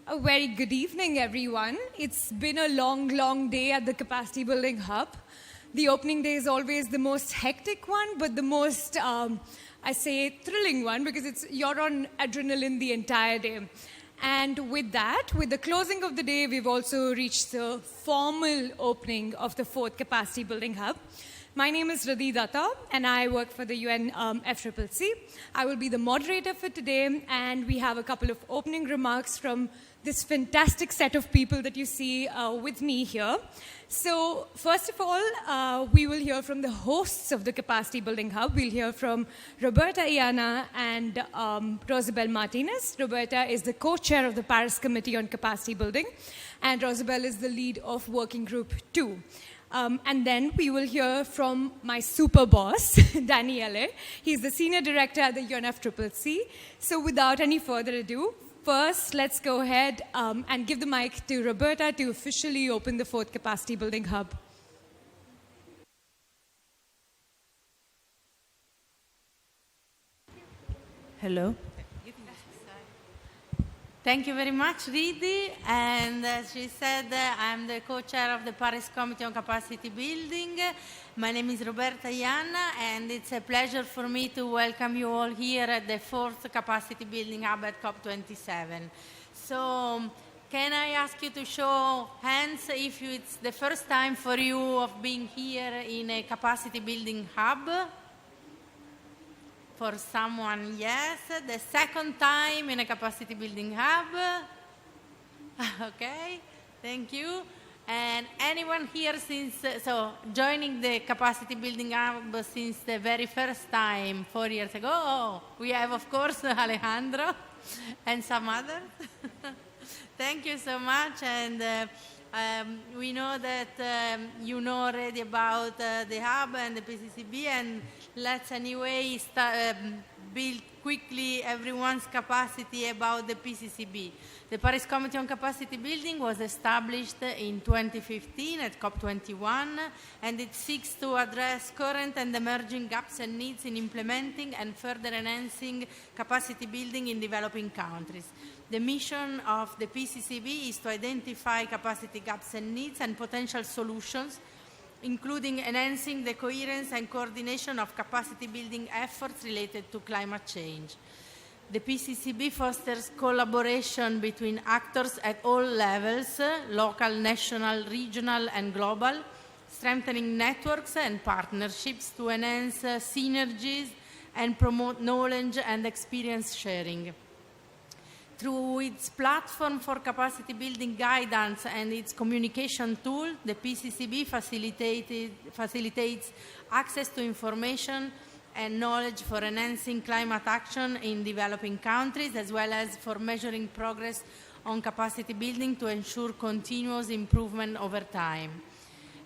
A very good evening, everyone. It's been a long, long day at the Capacity Building Hub. The opening day is always the most hectic one, but the most, I say, thrilling one, because you're on adrenaline the entire day. And with that, with the closing of the day, we've also reached the formal opening of the 4th Capacity Building Hub. My name is Radhi Datta, and I work for the UNU-EHS. I will be the moderator for today, and we have a couple of opening remarks from this fantastic set of people that you see with me here. So first of all, we will hear from the hosts of the Capacity Building Hub. We'll hear from Roberta Iana and Rosabel Martinez. Roberta is the co-chair of the Paris Committee on Capacity Building, and Rosabel is the lead of Working Group 2. And then we will hear from my super boss, Daniele. He's the senior director at the UNFCCC. So without any further ado, first let's go ahead and give the mic to Roberta to officially open the 4th Capacity Building Hub. Hello. Thank you very much, Ridi. And as she said, I'm the co-chair of the Paris Committee on Capacity Building. My name is Roberta Iana, and it's a pleasure for me to welcome you all here at the 4th Capacity Building Hub at COP27. So, can I ask you to show hands if it's the first time for you of being here in a Capacity Building Hub? For someone, yes. The second time in a Capacity Building Hub? Okay, thank you. And anyone here joining the Capacity Building Hub since the very first time, 4 years ago? Oh, we have, of course, Alejandro and some others. Thank you so much. And we know that you know already about the hub and the PCCB, and let's anyway build quickly everyone's capacity about the PCCB. The Paris Committee on Capacity Building was established in 2015 at COP21, and it seeks to address current and emerging gaps and needs in implementing and further enhancing capacity building in developing countries. The mission of the PCCB is to identify capacity gaps and needs and potential solutions, including enhancing the coherence and coordination of capacity building efforts related to climate change. The PCCB fosters collaboration between actors at all levels, local, national, regional, and global, strengthening networks and partnerships to enhance synergies and promote knowledge and experience sharing. Through its platform for capacity building guidance and its communication tool, the PCCB facilitates access to information and knowledge for enhancing climate action in developing countries, as well as for measuring progress on capacity building to ensure continuous improvement over time.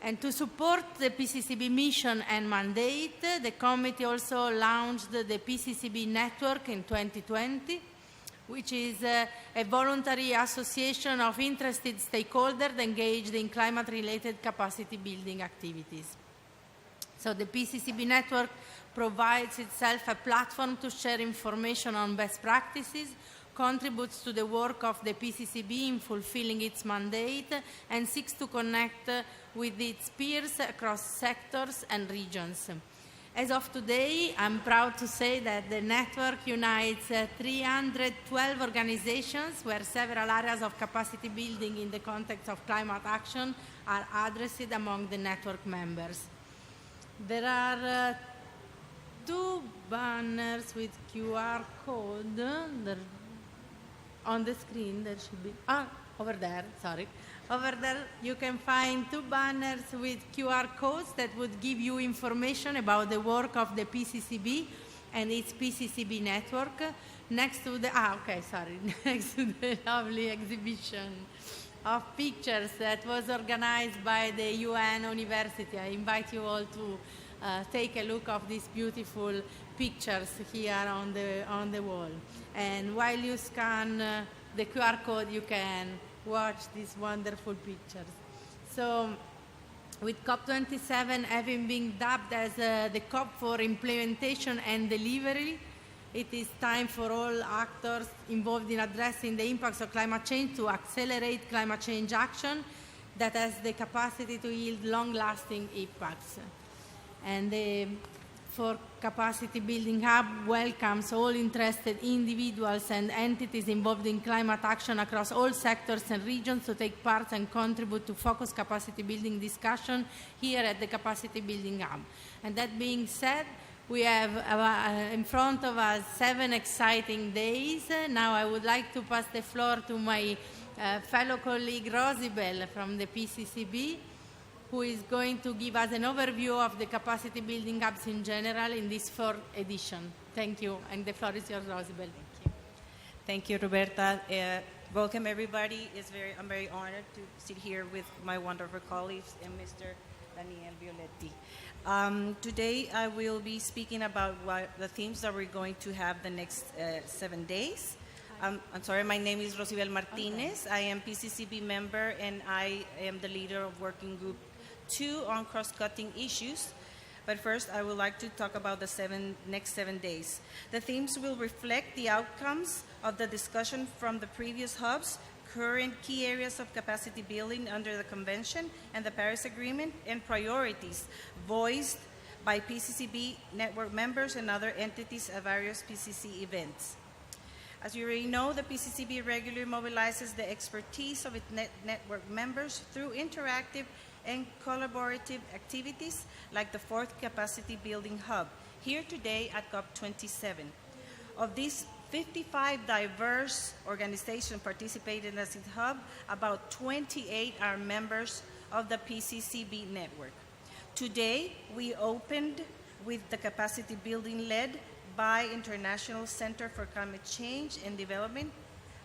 And to support the PCCB mission and mandate, the committee also launched the PCCB network in 2020, which is a voluntary association of interested stakeholders engaged in climate-related capacity building activities. So the PCCB network provides itself a platform to share information on best practices, contributes to the work of the PCCB in fulfilling its mandate, and seeks to connect with its peers across sectors and regions. As of today, I'm proud to say that the network unites 312 organizations where several areas of capacity building in the context of climate action are addressed among the network members. There are 2 banners with QR code on the screen. There should be, over there, sorry. Over there, you can find 2 banners with QR codes that would give you information about the work of the PCCB and its PCCB network. Next to the, next to the lovely exhibition of pictures that was organized by the UN University. I invite you all to take a look of these beautiful pictures here on the wall. And while you scan the QR code, you can watch these wonderful pictures. So, with COP27 having been dubbed as the COP for implementation and delivery, It is time for all actors involved in addressing the impacts of climate change to accelerate climate change action that has the capacity to yield long-lasting impacts. And the for Capacity Building Hub welcomes all interested individuals and entities involved in climate action across all sectors and regions to take part and contribute to focused capacity building discussion here at the Capacity Building Hub. And that being said, we have in front of us 7 exciting days. Now I would like to pass the floor to my fellow colleague Rosibel from the PCCB, who is going to give us an overview of the capacity building hubs in general in this 4th edition. Thank you, and the floor is yours, Rosibel. Thank you, Roberta. Welcome, everybody. I'm very honored to sit here with my wonderful colleagues and Mr. Daniel Violetti. Today, I will be speaking about the themes that we're going to have the next 7 days. I'm sorry, my name is Rosibel Martinez. I am PCCB member, and I am the leader of Working Group 2 on cross-cutting issues. But first, I would like to talk about the next 7 days. The themes will reflect the outcomes of the discussion from the previous hubs, current key areas of capacity building under the Convention and the Paris Agreement, and priorities voiced by PCCB network members and other entities at various PCC events. As you already know, the PCCB regularly mobilizes the expertise of its network members through interactive and collaborative activities like the 4th Capacity Building Hub, here today at COP27. Of these 55 diverse organizations participating in this hub, about 28 are members of the PCCB network. Today, we opened with the capacity building led by International Center for Climate Change and Development,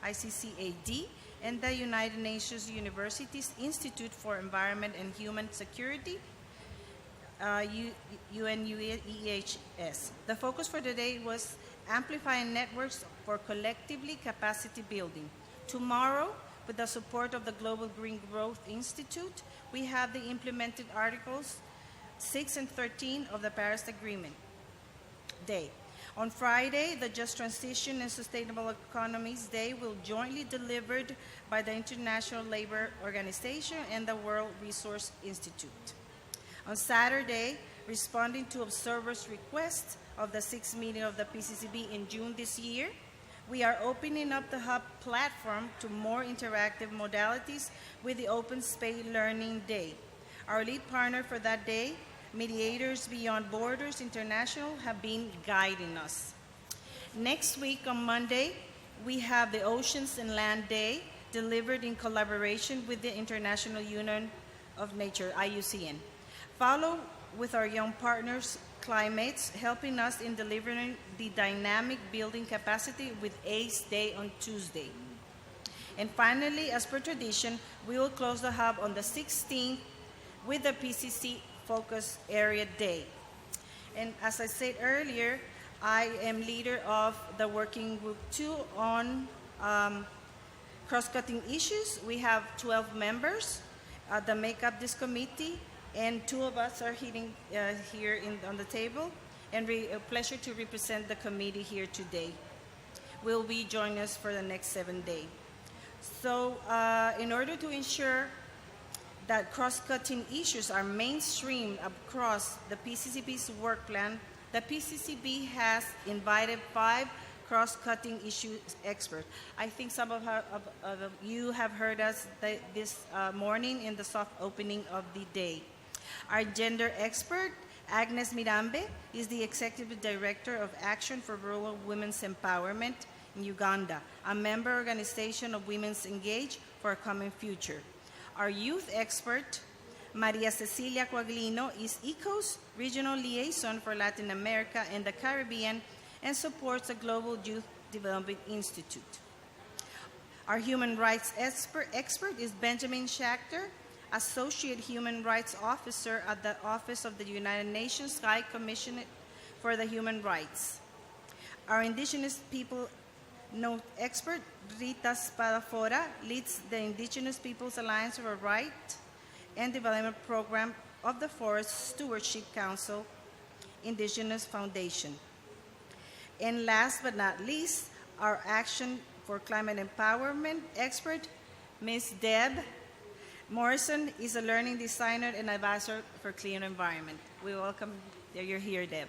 ICCCAD, and the United Nations University's Institute for Environment and Human Security, UNU-EHS. The focus for today was amplifying networks for collectively capacity building. Tomorrow, with the support of the Global Green Growth Institute, we have the implemented Articles 6 and 13 of the Paris Agreement Day. On Friday, the Just Transition and Sustainable Economies Day will jointly delivered by the International Labour Organization and the World Resource Institute. On Saturday, responding to observers' requests of the 6th meeting of the PCCB in June this year, we are opening up the hub platform to more interactive modalities with the Open Space Learning Day. Our lead partner for that day, Mediators Beyond Borders International, have been guiding us. Next week on Monday, we have the Oceans and Land Day, delivered in collaboration with the International Union of Nature, IUCN. Follow with our young partners, Climates, helping us in delivering the dynamic building capacity with ACE Day on Tuesday. And finally, as per tradition, we will close the hub on the 16th with the PCC Focus Area Day. And as I said earlier, I am leader of the Working Group 2 on cross-cutting issues. We have 12 members that make up this committee, and 2 of us are here on the table, and a pleasure to represent the committee here today. Will be joining us for the next 7 days. So in order to ensure that cross-cutting issues are mainstreamed across the PCCB's work plan, the PCCB has invited 5 cross-cutting issue experts. I think some of you have heard us this morning in the soft opening of the day. Our gender expert, Agnes Mirambe, is the Executive Director of Action for Rural Women's Empowerment in Uganda, a member organization of Women's Engage for a Common Future. Our youth expert, Maria Cecilia Coaglino, is ECO's Regional Liaison for Latin America and the Caribbean and supports the Global Youth Development Institute. Our human rights expert is Benjamin Schachter, Associate Human Rights Officer at the Office of the United Nations High Commissioner for the Human Rights. Our Indigenous People Note expert, Rita Spadafora, leads the Indigenous Peoples Alliance for Right and Development Program of the Forest Stewardship Council Indigenous Foundation. And last but not least, our Action for Climate Empowerment expert, Ms. Deb Morrison, is a learning designer and advisor for clean environment. We welcome that you're here, Deb.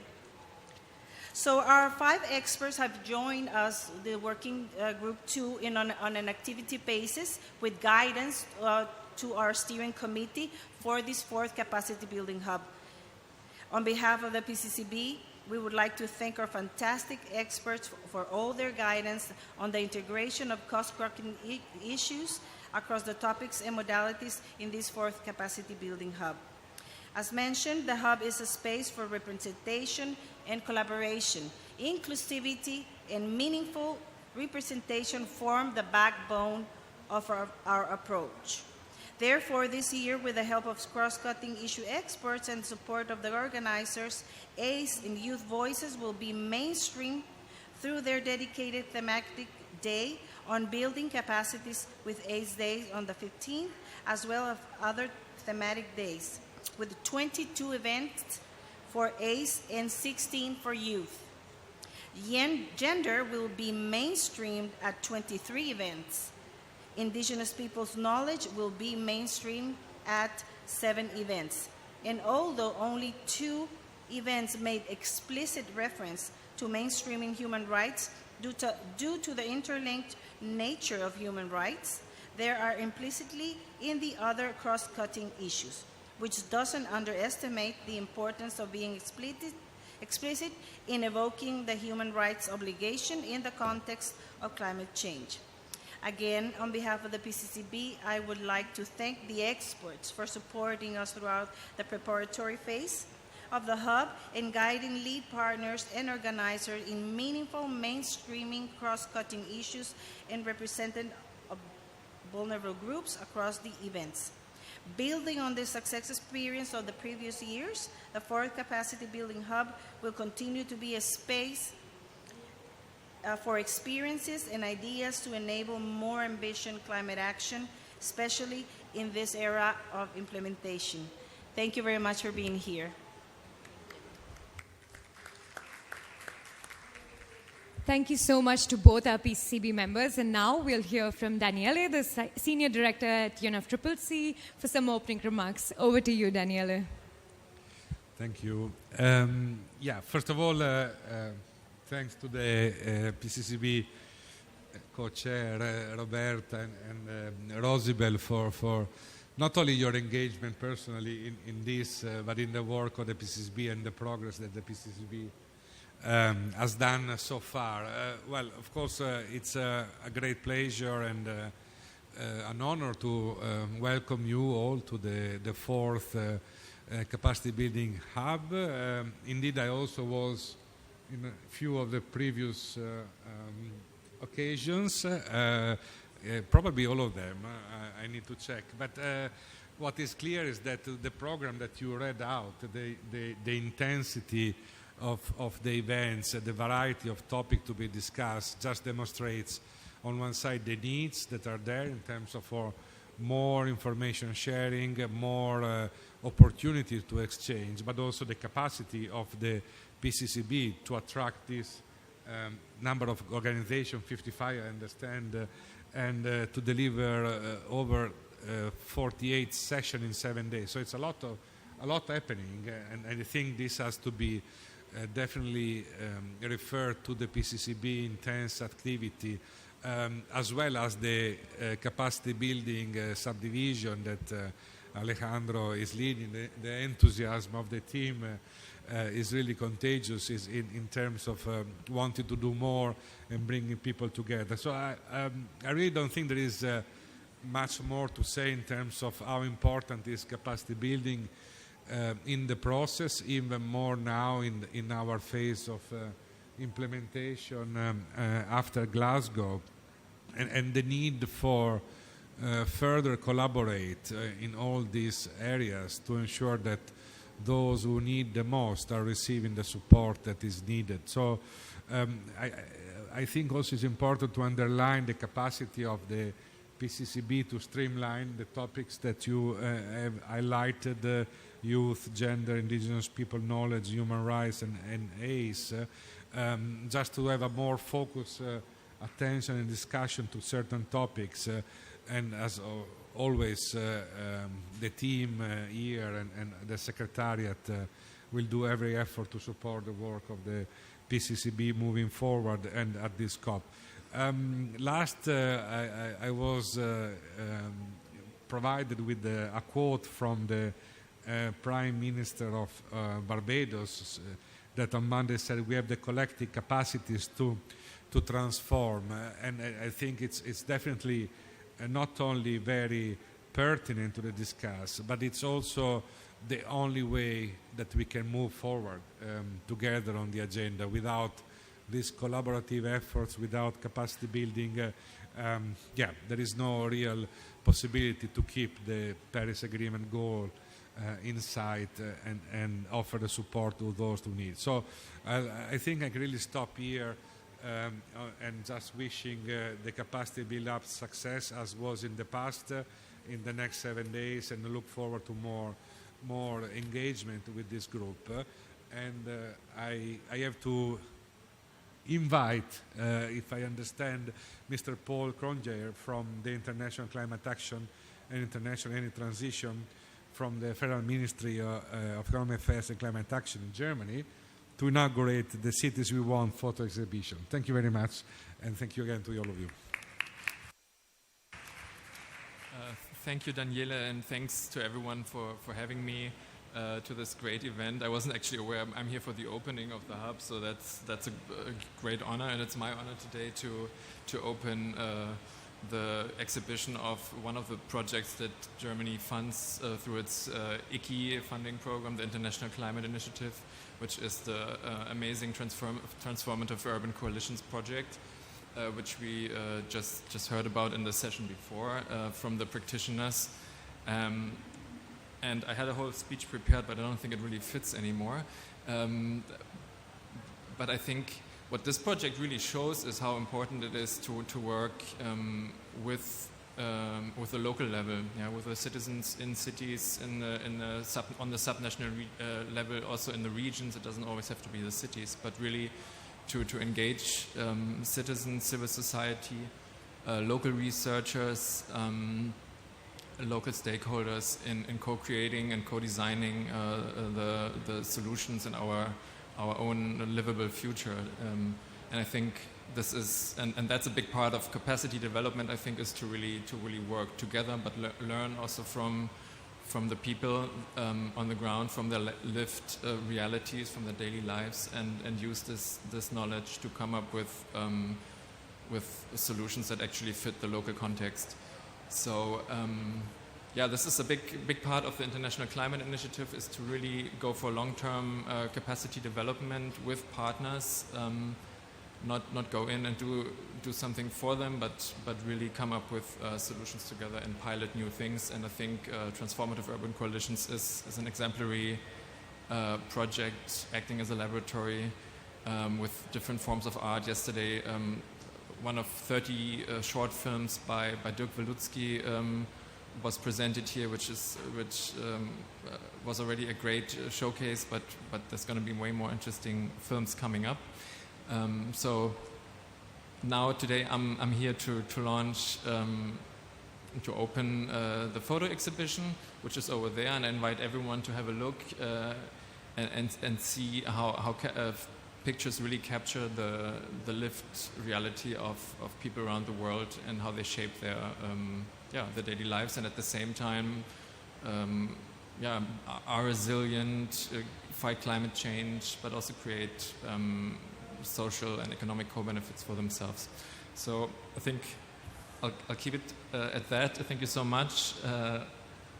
So our 5 experts have joined us, the working group 2, on an activity basis with guidance to our steering committee for this 4th capacity building hub. On behalf of the PCCB, we would like to thank our fantastic experts for all their guidance on the integration of cost-cutting issues across the topics and modalities in this 4th capacity building hub. As mentioned, the hub is a space for representation and collaboration. Inclusivity and meaningful representation form the backbone of our approach. Therefore, this year, with the help of cross-cutting issue experts and support of the organizers, ACE and Youth Voices will be mainstreamed through their dedicated thematic day on building capacities with ACE Day on the 15th, as well as other thematic days, with 22 events for ACE and 16 for youth. Gender will be mainstreamed at 23 events. Indigenous people's knowledge will be mainstreamed at 7 events. And although only 2 events made explicit reference to mainstreaming human rights due to the interlinked nature of human rights, there are implicitly in the other cross-cutting issues, which doesn't underestimate the importance of being explicit in evoking the human rights obligation in the context of climate change. Again, on behalf of the PCCB, I would like to thank the experts for supporting us throughout the preparatory phase of the hub and guiding lead partners and organizers in meaningful mainstreaming cross-cutting issues and representing vulnerable groups across the events. Building on the success experience of the previous years, the 4th Capacity Building Hub will continue to be a space for experiences and ideas to enable more ambitious climate action, especially in this era of implementation. Thank you very much for being here. Thank you so much to both our PCCB members. And now we'll hear from Daniele, the Senior Director at UNFCCC, for some opening remarks. Over to you, Daniele. Thank you. First of all, thanks to the PCCB co-chair Roberta and Rosibel for not only your engagement personally in this, but in the work of the PCCB and the progress that the PCCB has done so far. Well, of course, it's a great pleasure and an honor to welcome you all to the 4th Capacity Building Hub. Indeed, I also was in a few of the previous occasions, probably all of them, I need to check. But what is clear is that the program that you read out, the intensity of the events, the variety of topics to be discussed, just demonstrates on one side the needs that are there in terms of for more information sharing, more opportunities to exchange, but also the capacity of the PCCB to attract this number of organizations, 55 I understand, and to deliver over 48 sessions in 7 days. So it's a lot happening, and I think this has to be definitely referred to the PCCB intense activity, as well as the capacity building subdivision that Alejandro is leading. The enthusiasm of the team is really contagious in terms of wanting to do more and bringing people together. So I really don't think there is much more to say in terms of how important is capacity building in the process, even more now in our phase of implementation after Glasgow, and the need for further collaborate in all these areas to ensure that those who need the most are receiving the support that is needed. So I think also it's important to underline the capacity of the PCCB to streamline the topics that you have highlighted, youth, gender, indigenous people knowledge, human rights, and ACE, just to have a more focused attention and discussion to certain topics. And as always, the team here and the Secretariat will do every effort to support the work of the PCCB moving forward and at this COP. Last, I was provided with a quote from the Prime Minister of Barbados that on Monday said we have the collective capacities to transform, and I think it's definitely not only very pertinent to the discuss, but it's also the only way that we can move forward together on the agenda. Without these collaborative efforts, without capacity building, there is no real possibility to keep the Paris Agreement goal in sight and offer the support to those who need. So I think I can really stop here and just wishing the capacity build-up success as was in the past in the next 7 days, and look forward to more engagement with this group. And I have to invite, if I understand, Mr. Paul Kronjaer from the International Climate Action and International Energy Transition from the Federal Ministry of Economic Affairs and Climate Action in Germany to inaugurate the Cities We Want photo exhibition. Thank you very much, and thank you again to all of you. Thank you, Daniele, and thanks to everyone for having me to this great event. I wasn't actually aware I'm here for the opening of the hub, so that's a great honor, and it's my honor today to open the exhibition of one of the projects that Germany funds through its ICCCAD funding program, the International Climate Initiative, which is the amazing Transformative Urban Coalitions project, which we just heard about in the session before from the practitioners. And I had a whole speech prepared, but I don't think it really fits anymore. But I think what this project really shows is how important it is to work with the local level, with the citizens in cities, on the subnational level, also in the regions. It doesn't always have to be the cities, but really to engage citizens, civil society, local researchers, local stakeholders in co-creating and co-designing the solutions in our own livable future. And I think this is, and that's a big part of capacity development, I think, is to really work together, but learn also from the people on the ground, from their lived realities, from their daily lives, and use this knowledge to come up with solutions that actually fit the local context. So this is a big part of the International Climate Initiative, is to really go for long-term capacity development with partners, not go in and do something for them, but really come up with solutions together and pilot new things. And I think Transformative Urban Coalitions is an exemplary project acting as a laboratory with different forms of art. Yesterday, one of 30 short films by Dirk Walutzki was presented here, which was already a great showcase, but there's going to be way more interesting films coming up. So now today I'm here to launch, to open the photo exhibition, which is over there, and I invite everyone to have a look and see how pictures really capture the lived reality of people around the world and how they shape their daily lives, and at the same time are resilient, fight climate change, but also create social and economic co-benefits for themselves. So I think I'll keep it at that. Thank you so much.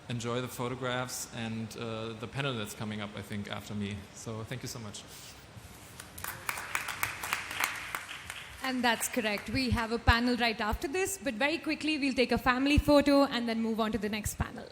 Enjoy the photographs and the panel that's coming up, I think, after me. So thank you so much. And that's correct. We have a panel right after this, but very quickly we'll take a family photo and then move on to the next panel.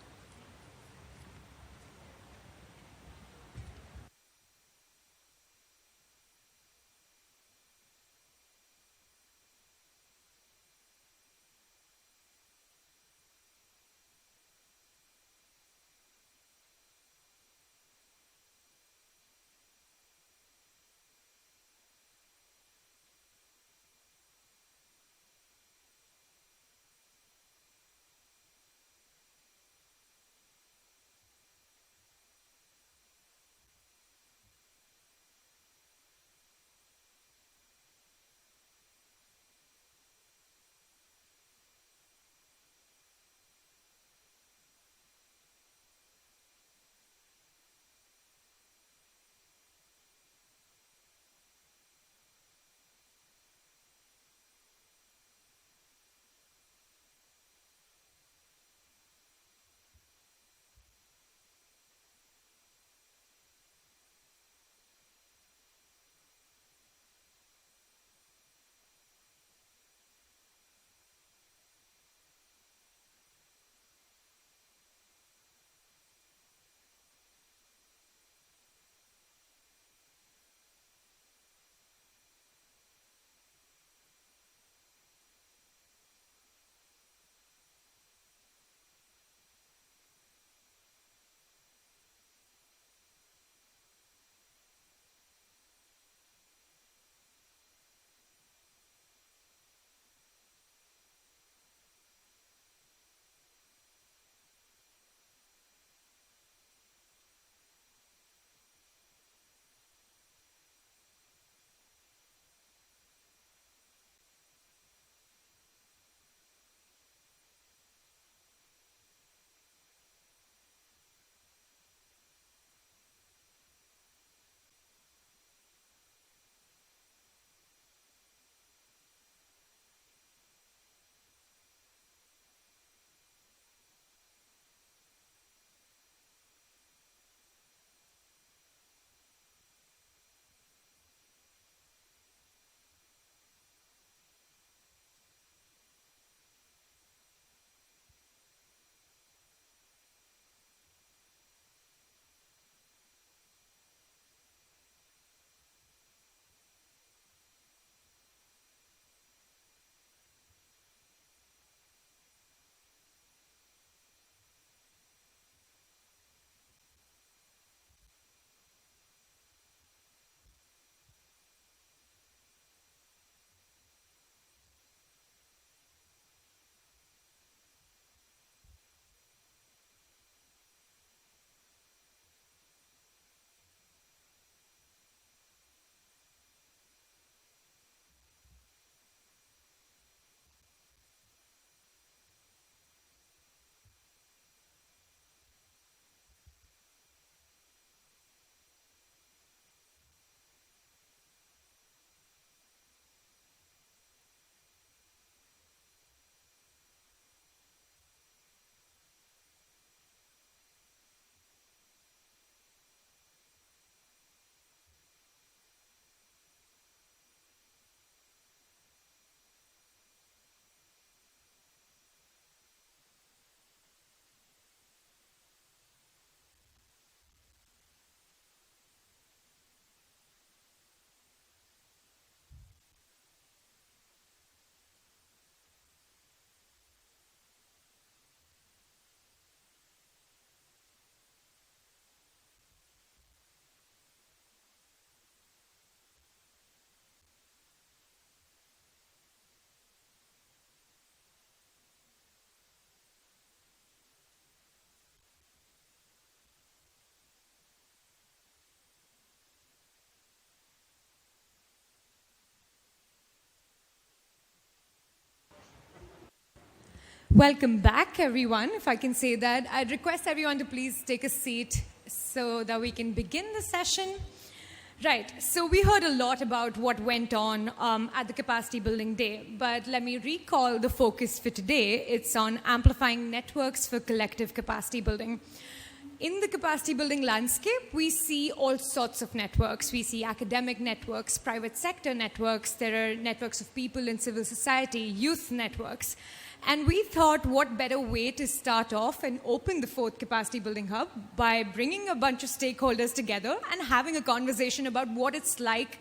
Welcome back, everyone. If I can say that, I'd request everyone to please take a seat so that we can begin the session. Right, so we heard a lot about what went on at the Capacity Building Day, but let me recall the focus for today. It's on amplifying networks for collective capacity building. In the capacity building landscape, we see all sorts of networks. We see academic networks, private sector networks, there are networks of people in civil society, youth networks. And we thought, what better way to start off and open the 4th Capacity Building Hub by bringing a bunch of stakeholders together and having a conversation about what it's like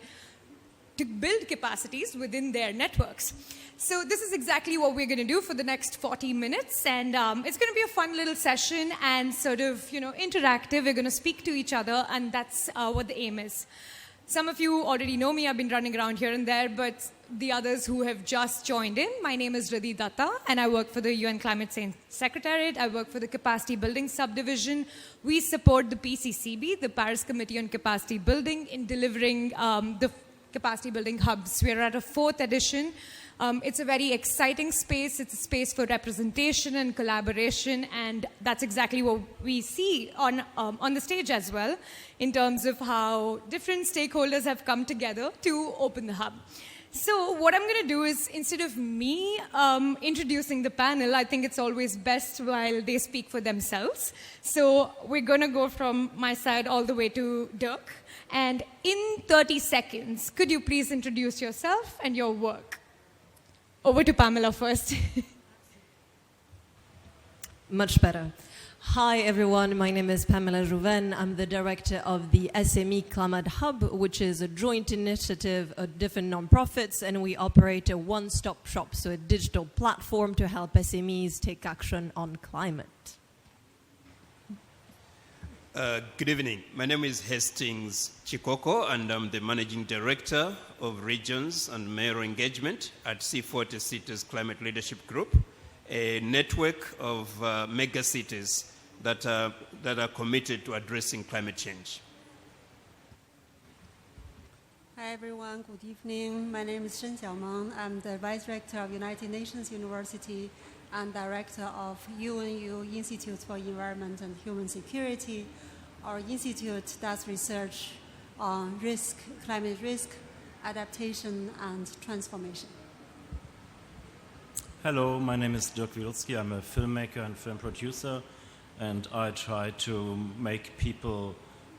to build capacities within their networks. So this is exactly what we're going to do for the next 40 minutes. And it's going to be a fun little session and sort of, interactive. We're going to speak to each other, and that's what the aim is. Some of you already know me. I've been running around here and there, but the others who have just joined in, my name is Radhi Datta, and I work for the UN Climate Change Secretariat. I work for the Capacity Building Subdivision. We support the PCCB, the Paris Committee on Capacity Building, in delivering the capacity building hubs. We're at a 4th edition. It's a very exciting space. It's a space for representation and collaboration, and that's exactly what we see on the stage as well, in terms of how different stakeholders have come together to open the hub. So what I'm going to do is, instead of me introducing the panel, I think it's always best while they speak for themselves. So we're going to go from my side all the way to Dirk. And in 30 seconds, could you please introduce yourself and your work? Over to Pamela first. Much better. Hi, everyone. My name is Pamela Rouven. I'm the director of the SME Climate Hub, which is a joint initiative of different nonprofits, and we operate a one-stop shop, so a digital platform to help SMEs take action on climate. Good evening. My name is Hastings Chikoko, and I'm the Managing Director of Regions and Mayor Engagement at C40 Cities Climate Leadership Group, a network of mega cities that are committed to addressing climate change. Hi everyone, good evening. My name is Shen Xiaomeng. I'm the Vice Rector of United Nations University and Director of UNU Institute for Environment and Human Security. Our institute does research on climate risk, adaptation, and transformation. Hello, my name is Dirk Wielski. I'm a filmmaker and film producer, and I try to make people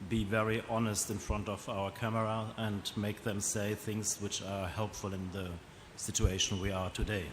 be very honest in front of our camera and make them say things which are helpful in the situation we are today.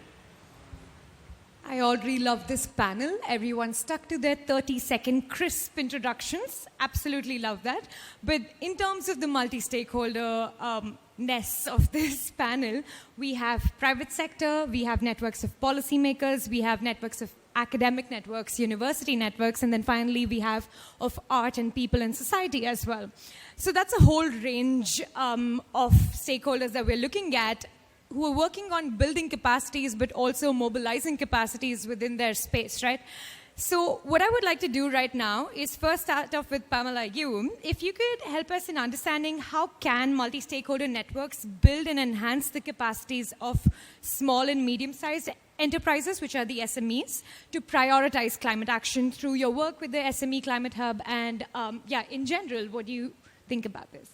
I already love this panel. Everyone stuck to their 30-second crisp introductions. Absolutely love that. But in terms of the multi-stakeholder-ness of this panel, we have private sector, we have networks of policymakers, we have networks of academic networks, university networks, and then finally we have of art and people in society as well. So that's a whole range of stakeholders that we're looking at, who are working on building capacities but also mobilizing capacities within their space, right? So what I would like to do right now is first start off with Pamela Yu. If you could help us in understanding how can multi-stakeholder networks build and enhance the capacities of small and medium-sized enterprises, which are the SMEs, to prioritize climate action through your work with the SME Climate Hub, and in general, what do you think about this?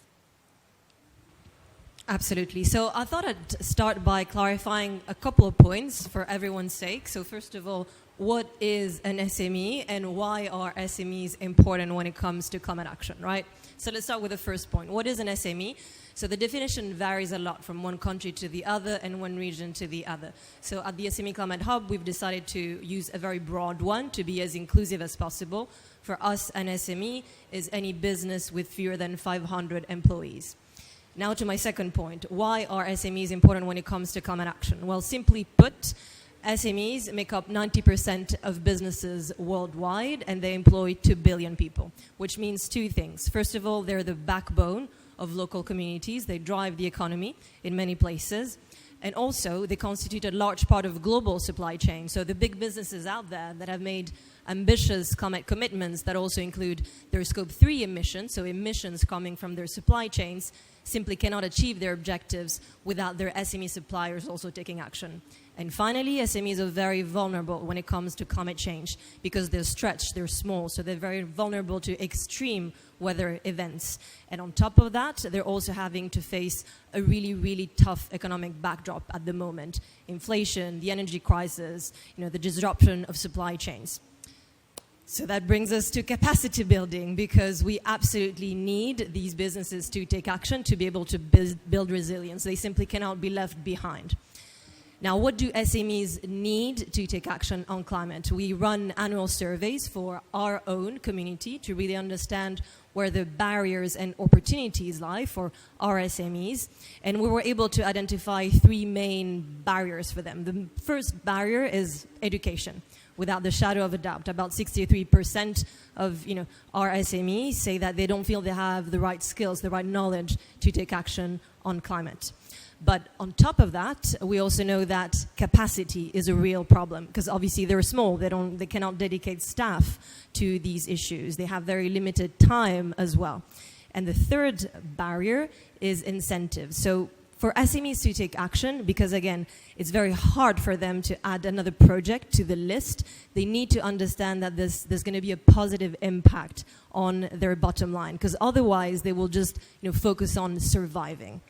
Absolutely. So I thought I'd start by clarifying a couple of points for everyone's sake. So first of all, what is an SME and why are SMEs important when it comes to climate action, right? So let's start with the first point. What is an SME? So the definition varies a lot from one country to the other and one region to the other. So at the SME Climate Hub, we've decided to use a very broad one to be as inclusive as possible. For us, an SME is any business with fewer than 500 employees. Now to my second point. Why are SMEs important when it comes to climate action? Well, simply put, SMEs make up 90% of businesses worldwide, and they employ 2 billion people, which means two things. First of all, they're the backbone of local communities. They drive the economy in many places. And also, they constitute a large part of global supply chain. So the big businesses out there that have made ambitious climate commitments that also include their Scope 3 emissions, so emissions coming from their supply chains, simply cannot achieve their objectives without their SME suppliers also taking action. And finally, SMEs are very vulnerable when it comes to climate change because they're stretched, they're small, so they're very vulnerable to extreme weather events. And on top of that, they're also having to face a really, really tough economic backdrop at the moment. Inflation, the energy crisis, the disruption of supply chains. So that brings us to capacity building, because we absolutely need these businesses to take action to be able to build resilience. They simply cannot be left behind. Now, what do SMEs need to take action on climate? We run annual surveys for our own community to really understand where the barriers and opportunities lie for our SMEs. And we were able to identify 3 main barriers for them. The first barrier is education. Without the shadow of a doubt, about 63% of our SMEs say that they don't feel they have the right skills, the right knowledge to take action on climate. But on top of that, we also know that capacity is a real problem, because obviously they're small. They cannot dedicate staff to these issues. They have very limited time as well. And the third barrier is incentives. So for SMEs to take action, because again, it's very hard for them to add another project to the list, they need to understand that there's going to be a positive impact on their bottom line, because otherwise they will just focus on surviving.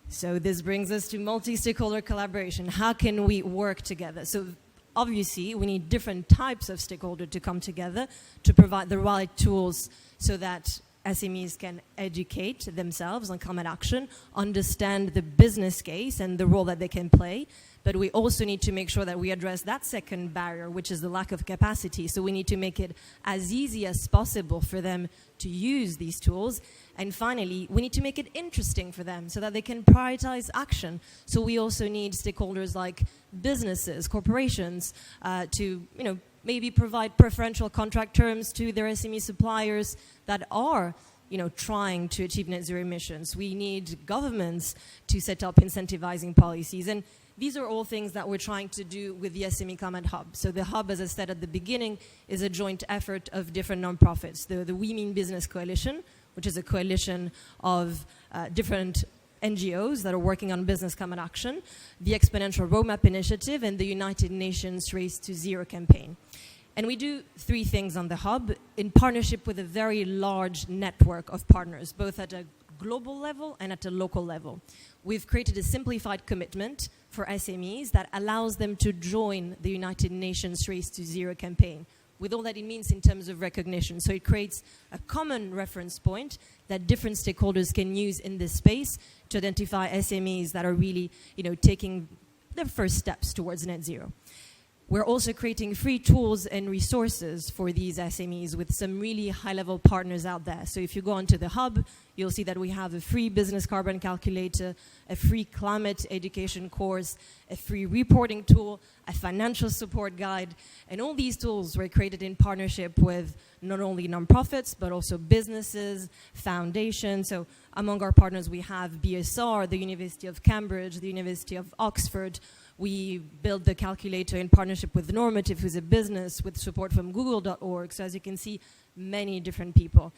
So this brings us to multi-stakeholder collaboration. How can we work together? So obviously, we need different types of stakeholders to come together to provide the right tools so that SMEs can educate themselves on climate action, understand the business case and the role that they can play. But we also need to make sure that we address that second barrier, which is the lack of capacity. So we need to make it as easy as possible for them to use these tools. And finally, we need to make it interesting for them so that they can prioritize action. So we also need stakeholders like businesses, corporations, to maybe provide preferential contract terms to their SME suppliers that are trying to achieve net zero emissions. We need governments to set up incentivizing policies. And these are all things that we're trying to do with the SME Climate Hub. So the hub, as I said at the beginning, is a joint effort of different nonprofits. The We Mean Business Coalition, which is a coalition of different NGOs that are working on business climate action, the Exponential Roadmap Initiative, and the United Nations Race to Zero campaign. And we do 3 things on the hub in partnership with a very large network of partners, both at a global level and at a local level. We've created a simplified commitment for SMEs that allows them to join the United Nations Race to Zero campaign, with all that it means in terms of recognition. So it creates a common reference point that different stakeholders can use in this space to identify SMEs that are really, taking their first steps towards net zero. We're also creating free tools and resources for these SMEs with some really high-level partners out there. So if you go onto the hub, you'll see that we have a free business carbon calculator, a free climate education course, a free reporting tool, a financial support guide. And all these tools were created in partnership with not only nonprofits, but also businesses, foundations. So among our partners, we have BSR, the University of Cambridge, the University of Oxford. We built the calculator in partnership with Normative, who's a business, with support from Google.org. So as you can see, many different people.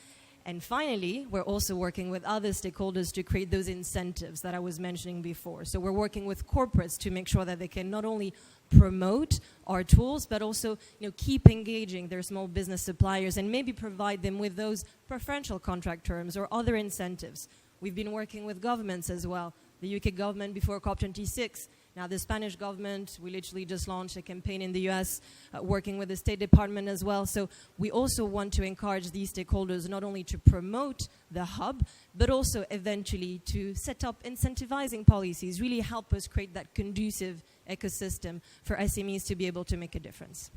And finally, we're also working with other stakeholders to create those incentives that I was mentioning before. So we're working with corporates to make sure that they can not only promote our tools, but also keep engaging their small business suppliers and maybe provide them with those preferential contract terms or other incentives. We've been working with governments as well. The UK government before COP26. Now the Spanish government, we literally just launched a campaign in the US, working with the State Department as well. So we also want to encourage these stakeholders not only to promote the hub, but also eventually to set up incentivizing policies, really help us create that conducive ecosystem for SMEs to be able to make a difference.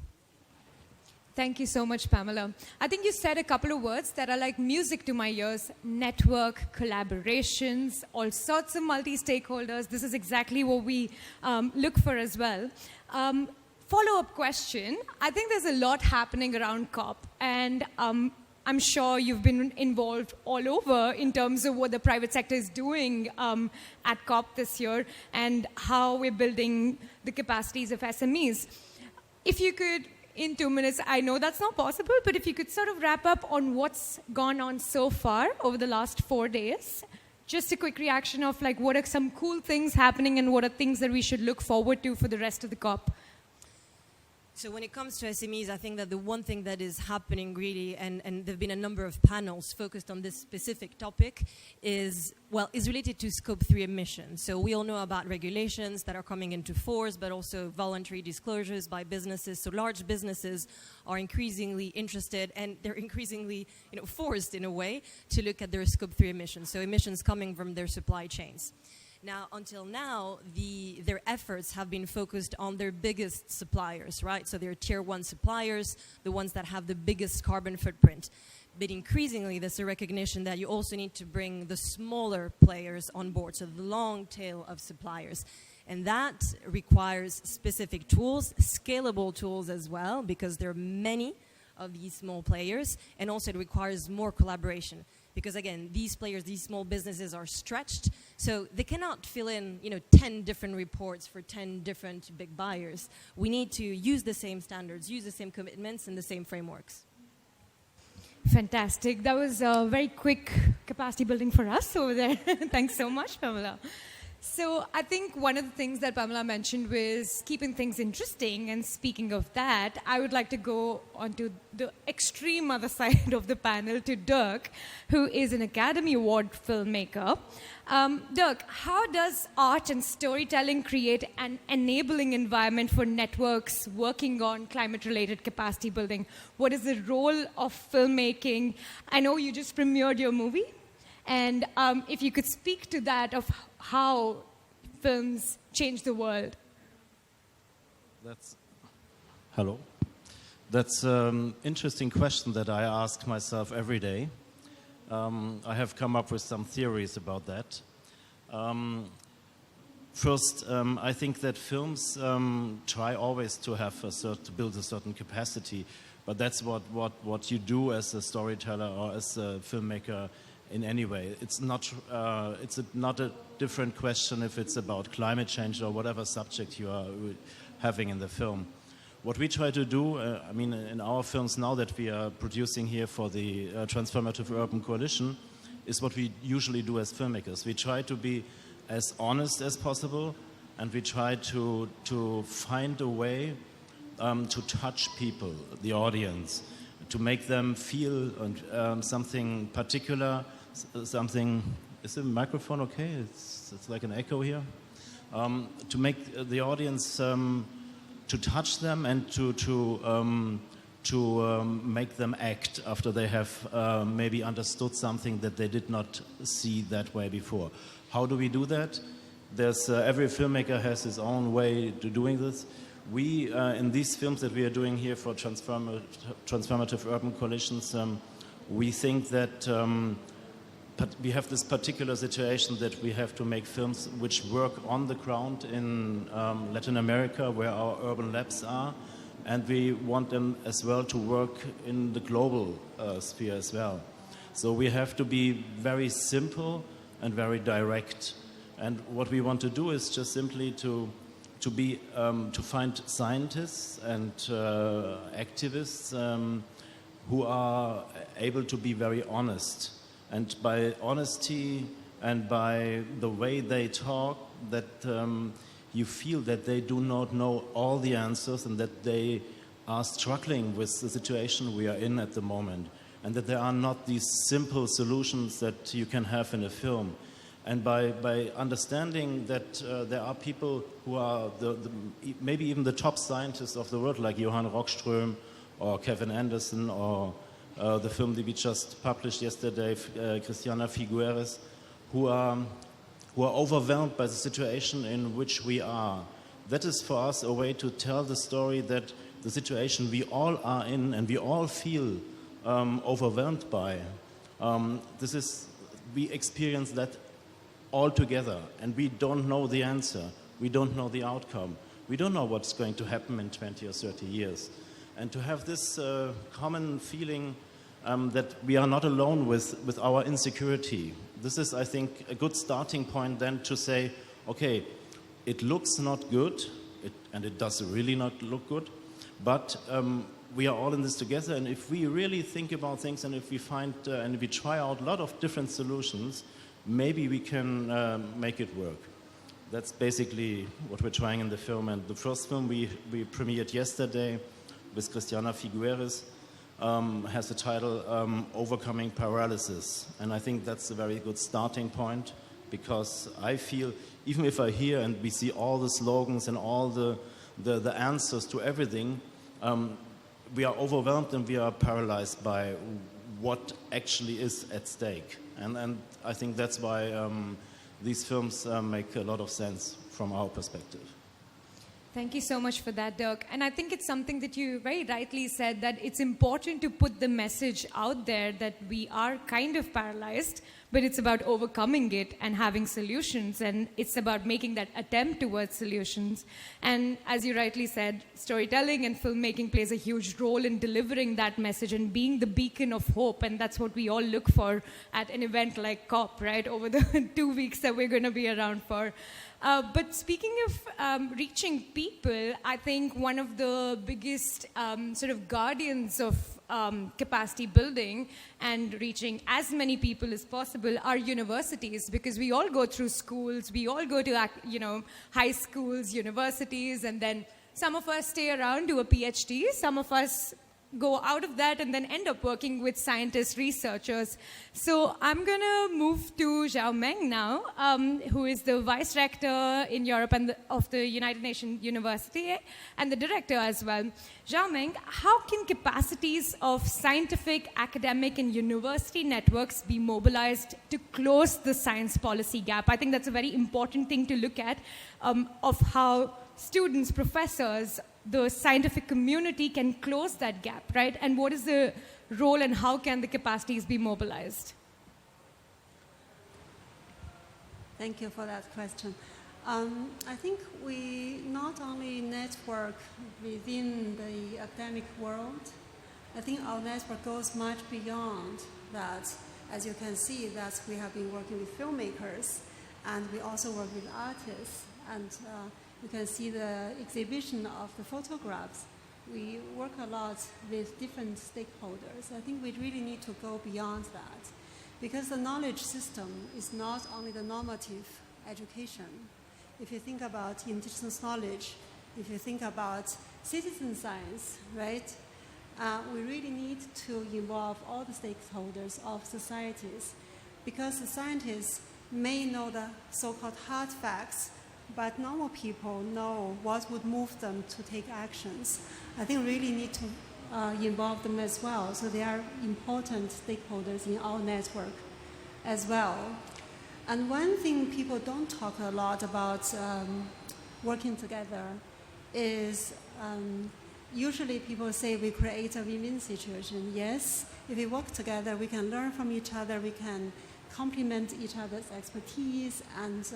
Thank you so much, Pamela. I think you said a couple of words that are like music to my ears. Network, collaborations, all sorts of multi-stakeholders. This is exactly what we look for as well. Follow-up question. I think there's a lot happening around COP, and I'm sure you've been involved all over in terms of what the private sector is doing at COP this year and how we're building the capacities of SMEs. If you could, in 2 minutes, I know that's not possible, but if you could sort of wrap up on what's gone on so far over the last 4 days, just a quick reaction of like what are some cool things happening and what are things that we should look forward to for the rest of the COP. So when it comes to SMEs, I think that the one thing that is happening really, and there have been a number of panels focused on this specific topic, is related to Scope 3 emissions. So we all know about regulations that are coming into force, but also voluntary disclosures by businesses. So large businesses are increasingly interested, and they're increasingly forced in a way to look at their Scope 3 emissions, so emissions coming from their supply chains. Now, until now, their efforts have been focused on their biggest suppliers, right? So they're tier 1 suppliers, the ones that have the biggest carbon footprint. But increasingly, there's a recognition that you also need to bring the smaller players on board, so the long tail of suppliers. And that requires specific tools, scalable tools as well, because there are many of these small players, and also it requires more collaboration. Because again, these players, these small businesses are stretched, so they cannot fill in 10 different reports for 10 different big buyers. We need to use the same standards, use the same commitments and the same frameworks. Fantastic. That was a very quick capacity building for us over there. Thanks so much, Pamela. So I think one of the things that Pamela mentioned was keeping things interesting. And speaking of that, I would like to go onto the extreme other side of the panel to Dirk, who is an Academy Award filmmaker. Dirk, how does art and storytelling create an enabling environment for networks working on climate-related capacity building? What is the role of filmmaking? I know you just premiered your movie. And if you could speak to that of how films change the world. Hello. That's an interesting question that I ask myself every day. I have come up with some theories about that. First, I think that films try always to have to build a certain capacity, but that's what you do as a storyteller or as a filmmaker in any way. It's not a different question if it's about climate change or whatever subject you are having in the film. What we try to do, in our films now that we are producing here for the Transformative Urban Coalition, is what we usually do as filmmakers. We try to be as honest as possible, and we try to find a way to touch people, the audience, to make them feel something particular, something. Is the microphone okay? It's like an echo here. To make the audience, to touch them and to make them act after they have maybe understood something that they did not see that way before. How do we do that? There's every filmmaker has his own way to doing this. We, in these films that we are doing here for Transformative Urban Coalitions, we think that we have this particular situation that we have to make films which work on the ground in Latin America, where our urban labs are, and we want them as well to work in the global sphere as well. So we have to be very simple and very direct. And what we want to do is just simply to find scientists and activists who are able to be very honest. And by honesty and by the way they talk, that you feel that they do not know all the answers and that they are struggling with the situation we are in at the moment, and that there are not these simple solutions that you can have in a film. And by understanding that there are people who are maybe even the top scientists of the world, like Johann Rockström or Kevin Anderson, or the film that we just published yesterday, Christiana Figueres, who are overwhelmed by the situation in which we are. That is for us a way to tell the story that the situation we all are in and we all feel overwhelmed by. We experience that all together, and we don't know the answer. We don't know the outcome. We don't know what's going to happen in 20 or 30 years. And to have this common feeling that we are not alone with our insecurity. This is, I think, a good starting point then to say, okay, it looks not good, and it does really not look good, but we are all in this together, and if we really think about things and if we find and we try out a lot of different solutions, maybe we can make it work. That's basically what we're trying in the film. And the first film we premiered yesterday with Christiana Figueres has the title Overcoming Paralysis. And I think that's a very good starting point, because I feel, even if I hear and we see all the slogans and all the answers to everything, we are overwhelmed and we are paralyzed by what actually is at stake. And I think that's why these films make a lot of sense from our perspective. Thank you so much for that, Dirk. And I think it's something that you very rightly said, that it's important to put the message out there that we are kind of paralyzed, but it's about overcoming it and having solutions. And it's about making that attempt towards solutions. And as you rightly said, storytelling and filmmaking plays a huge role in delivering that message and being the beacon of hope. And that's what we all look for at an event like COP, right, over the 2 weeks that we're going to be around for. But speaking of reaching people, I think one of the biggest sort of guardians of capacity building and reaching as many people as possible are universities, because we all go through schools, we all go to high schools, universities, and then some of us stay around, do a PhD, some of us go out of that and then end up working with scientists, researchers. So I'm going to move to Zhao Meng now, who is the Vice Rector in Europe and of the United Nations University and the Director as well. Zhao Meng, how can capacities of scientific, academic and university networks be mobilized to close the science policy gap? I think that's a very important thing to look at, of how students, professors, the scientific community can close that gap, right? And what is the role and how can the capacities be mobilized? Thank you for that question. I think we not only network within the academic world, I think our network goes much beyond that. As you can see, that we have been working with filmmakers, and we also work with artists, and you can see the exhibition of the photographs. We work a lot with different stakeholders. I think we really need to go beyond that, because the knowledge system is not only the normative education. If you think about indigenous knowledge, if you think about citizen science, right, we really need to involve all the stakeholders of societies, because the scientists may know the so-called hard facts, but normal people know what would move them to take actions. I think we really need to involve them as well. So they are important stakeholders in our network as well. And one thing people don't talk a lot about working together is usually people say we create a win-win situation. Yes, if we work together, we can learn from each other, we can complement each other's expertise and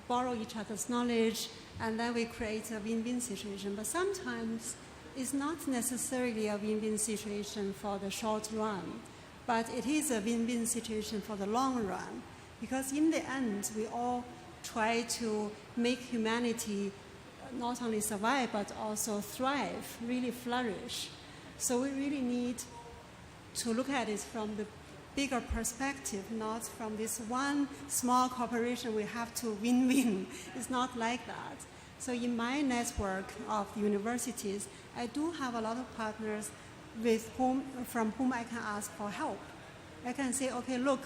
borrow each other's knowledge, and then we create a win-win situation. But sometimes it's not necessarily a win-win situation for the short run, but it is a win-win situation for the long run. Because in the end, we all try to make humanity not only survive, but also thrive, really flourish. So we really need to look at it from the bigger perspective, not from this one small corporation we have to win-win. It's not like that. So in my network of universities, I do have a lot of partners from whom I can ask for help. I can say, okay, look,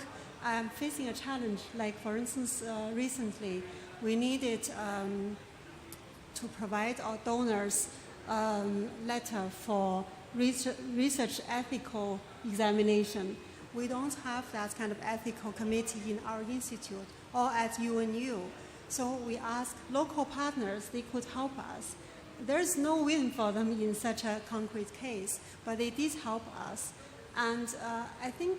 I'm facing a challenge. Like, for instance, recently, we needed to provide our donors letter for research ethical examination. We don't have that kind of ethical committee in our institute or at UNU. So we asked local partners, they could help us. There's no win for them in such a concrete case, but they did help us. And I think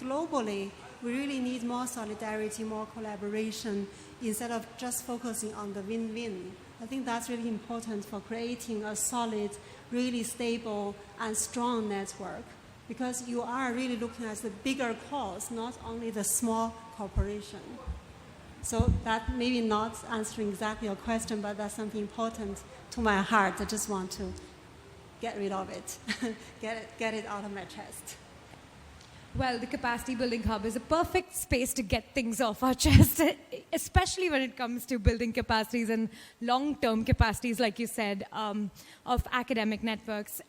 globally, we really need more solidarity, more collaboration, instead of just focusing on the win-win. I think that's really important for creating a solid, really stable and strong network, because you are really looking at the bigger cause, not only the small corporation. So that maybe not answering exactly your question, but that's something important to my heart. I just want to get rid of it, get it out of my chest. Well, the Capacity Building Hub is a perfect space to get things off our chest, especially when it comes to building capacities and long-term capacities, like you said, of academic networks.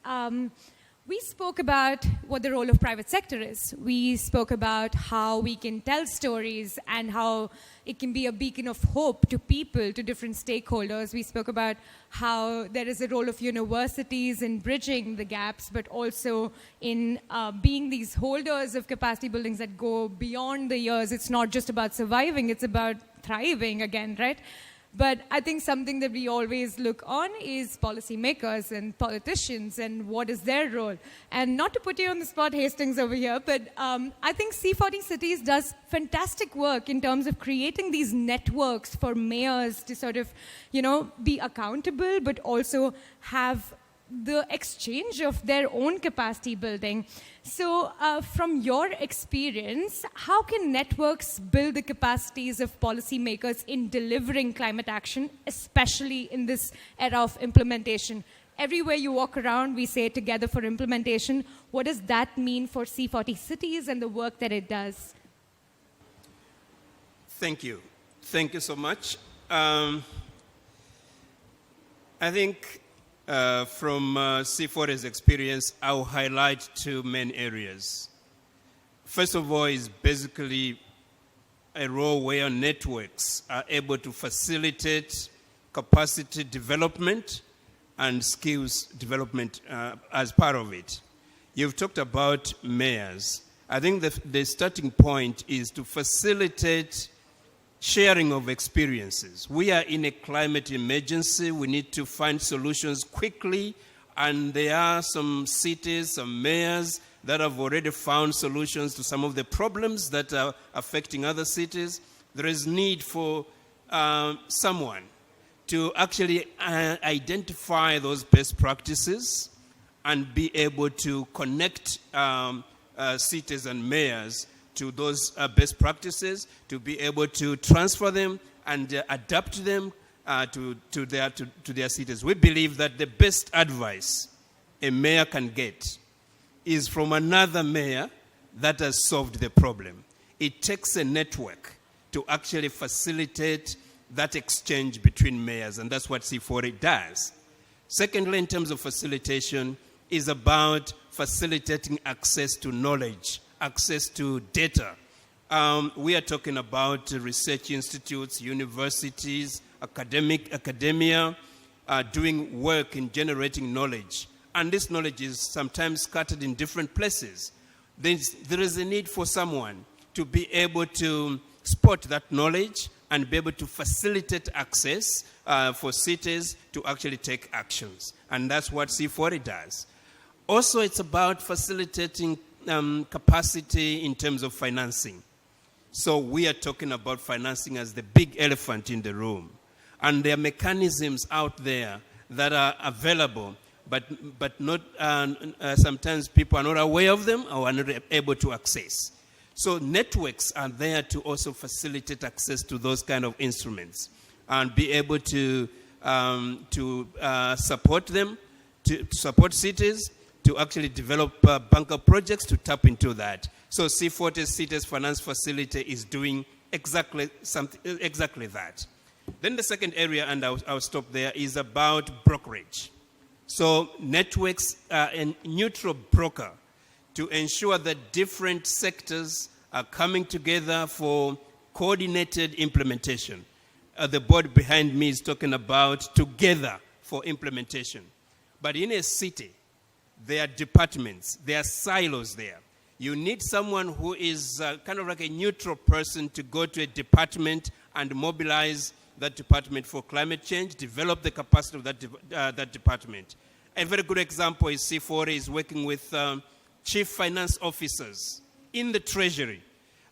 We spoke about what the role of private sector is. We spoke about how we can tell stories and how it can be a beacon of hope to people, to different stakeholders. We spoke about how there is a role of universities in bridging the gaps, but also in being these holders of capacity buildings that go beyond the years. It's not just about surviving, it's about thriving again, right? But I think something that we always look on is policymakers and politicians and what is their role. And not to put you on the spot, Hastings, over here, but I think C40 Cities does fantastic work in terms of creating these networks for mayors to sort of, be accountable, but also have the exchange of their own capacity building. So from your experience, how can networks build the capacities of policymakers in delivering climate action, especially in this era of implementation? Everywhere you walk around, we say together for implementation. What does that mean for C40 Cities and the work that it does? Thank you. Thank you so much. I think from C40's experience, I'll highlight two main areas. First of all is basically a role where networks are able to facilitate capacity development and skills development as part of it. You've talked about mayors. I think the starting point is to facilitate sharing of experiences. We are in a climate emergency. We need to find solutions quickly, and there are some cities, some mayors that have already found solutions to some of the problems that are affecting other cities. There is need for someone to actually identify those best practices and be able to connect cities and mayors to those best practices, to be able to transfer them and adapt them to their cities. We believe that the best advice a mayor can get is from another mayor that has solved the problem. It takes a network to actually facilitate that exchange between mayors, and that's what C40 does. Secondly, in terms of facilitation, is about facilitating access to knowledge, access to data. We are talking about research institutes, universities, academia, doing work in generating knowledge. And this knowledge is sometimes scattered in different places. There is a need for someone to be able to spot that knowledge and be able to facilitate access for cities to actually take actions. And that's what C40 does. Also, it's about facilitating capacity in terms of financing. So we are talking about financing as the big elephant in the room. And there are mechanisms out there that are available, but not sometimes people are not aware of them or are not able to access. So networks are there to also facilitate access to those kind of instruments and be able to support them, to support cities, to actually develop bunker projects to tap into that. So C40 Cities Finance Facility is doing exactly that. Then the second area, and I'll stop there, is about brokerage. So networks are a neutral broker to ensure that different sectors are coming together for coordinated implementation. The board behind me is talking about together for implementation. But in a city, there are departments, there are silos there. You need someone who is kind of like a neutral person to go to a department and mobilize that department for climate change, develop the capacity of that department. A very good example is C40 is working with chief finance officers in the Treasury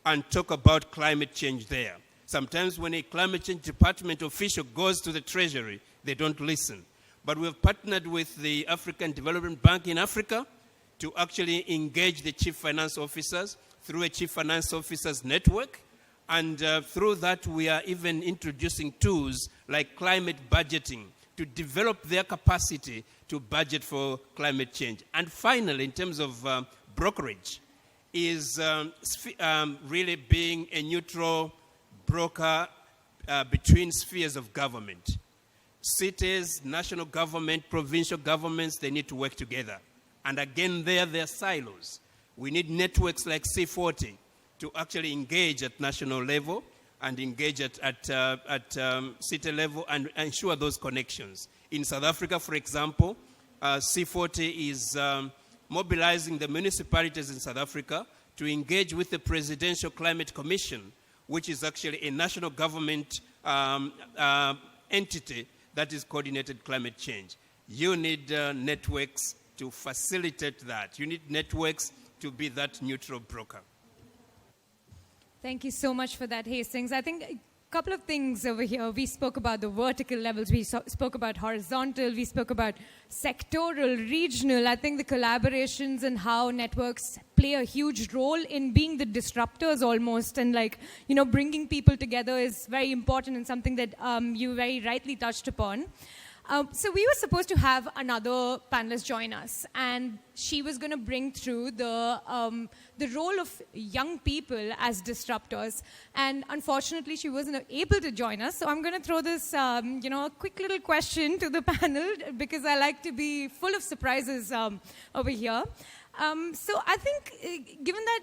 and talk about climate change there. Sometimes when a climate change department official goes to the Treasury, they don't listen. But we have partnered with the African Development Bank in Africa to actually engage the chief finance officers through a chief finance officers network. And through that, we are even introducing tools like climate budgeting to develop their capacity to budget for climate change. And finally, in terms of brokerage, is really being a neutral broker between spheres of government. Cities, national government, provincial governments, they need to work together. And again, there are silos. We need networks like C40 to actually engage at national level and engage at city level and ensure those connections. In South Africa, for example, C40 is mobilizing the municipalities in South Africa to engage with the Presidential Climate Commission, which is actually a national government entity that is coordinated climate change. You need networks to facilitate that. You need networks to be that neutral broker. Thank you so much for that, Hastings. I think a couple of things over here. We spoke about the vertical levels. We spoke about horizontal. We spoke about sectoral, regional. I think the collaborations and how networks play a huge role in being the disruptors almost, and bringing people together is very important and something that you very rightly touched upon. So we were supposed to have another panelist join us, and she was going to bring through the role of young people as disruptors. And unfortunately, she wasn't able to join us. So I'm going to throw this, quick little question to the panel because I like to be full of surprises over here. So I think, given that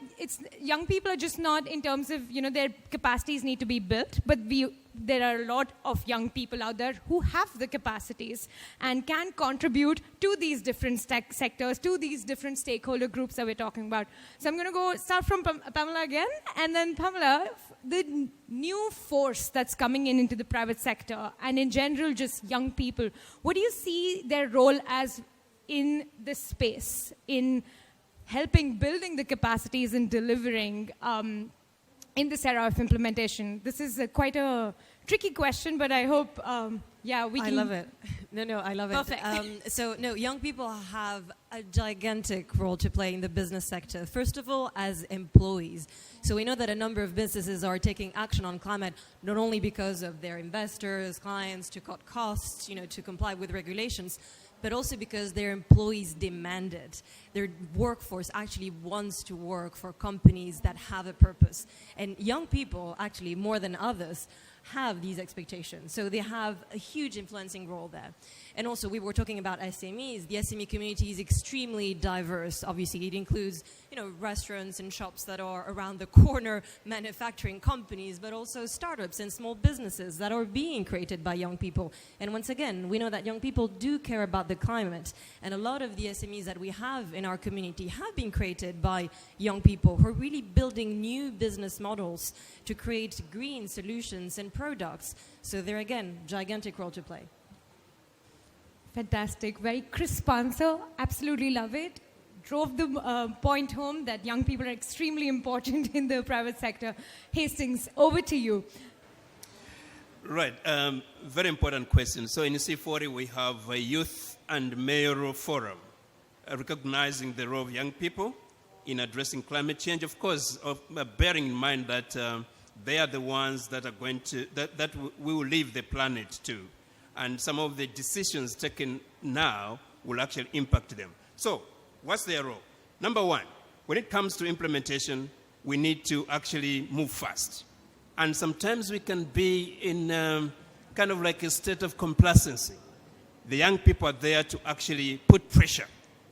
young people are just not in terms of, their capacities need to be built, but there are a lot of young people out there who have the capacities and can contribute to these different sectors, to these different stakeholder groups that we're talking about. So I'm going to start from Pamela again, and then Pamela, the new force that's coming into the private sector, and in general just young people, what do you see their role as in this space, in helping building the capacities and delivering in this era of implementation? This is quite a tricky question, but I hope, we can... I love it. No, I love Perfect. it. Young people have a gigantic role to play in the business sector. First of all, as employees. So we know that a number of businesses are taking action on climate, not only because of their investors, clients, to cut costs, to comply with regulations, but also because their employees demand it. Their workforce actually wants to work for companies that have a purpose. And young people, actually, more than others, have these expectations. So they have a huge influencing role there. And also, we were talking about SMEs. The SME community is extremely diverse. Obviously, it includes, restaurants and shops that are around the corner, manufacturing companies, but also startups and small businesses that are being created by young people. And once again, we know that young people do care about the climate. And a lot of the SMEs that we have in our community have been created by young people who are really building new business models to create green solutions and products. So there again, gigantic role to play. Fantastic. Very crisp answer. Absolutely love it. Drove the point home that young people are extremely important in the private sector. Hastings, over to you. Right. Very important question. So in C40, we have a youth and mayoral forum recognizing the role of young people in addressing climate change. Of course, bearing in mind that they are the ones that are going to, that we will leave the planet to. And some of the decisions taken now will actually impact them. So, what's their role? Number one, when it comes to implementation, we need to actually move fast. And sometimes we can be in kind of like a state of complacency. The young people are there to actually put pressure.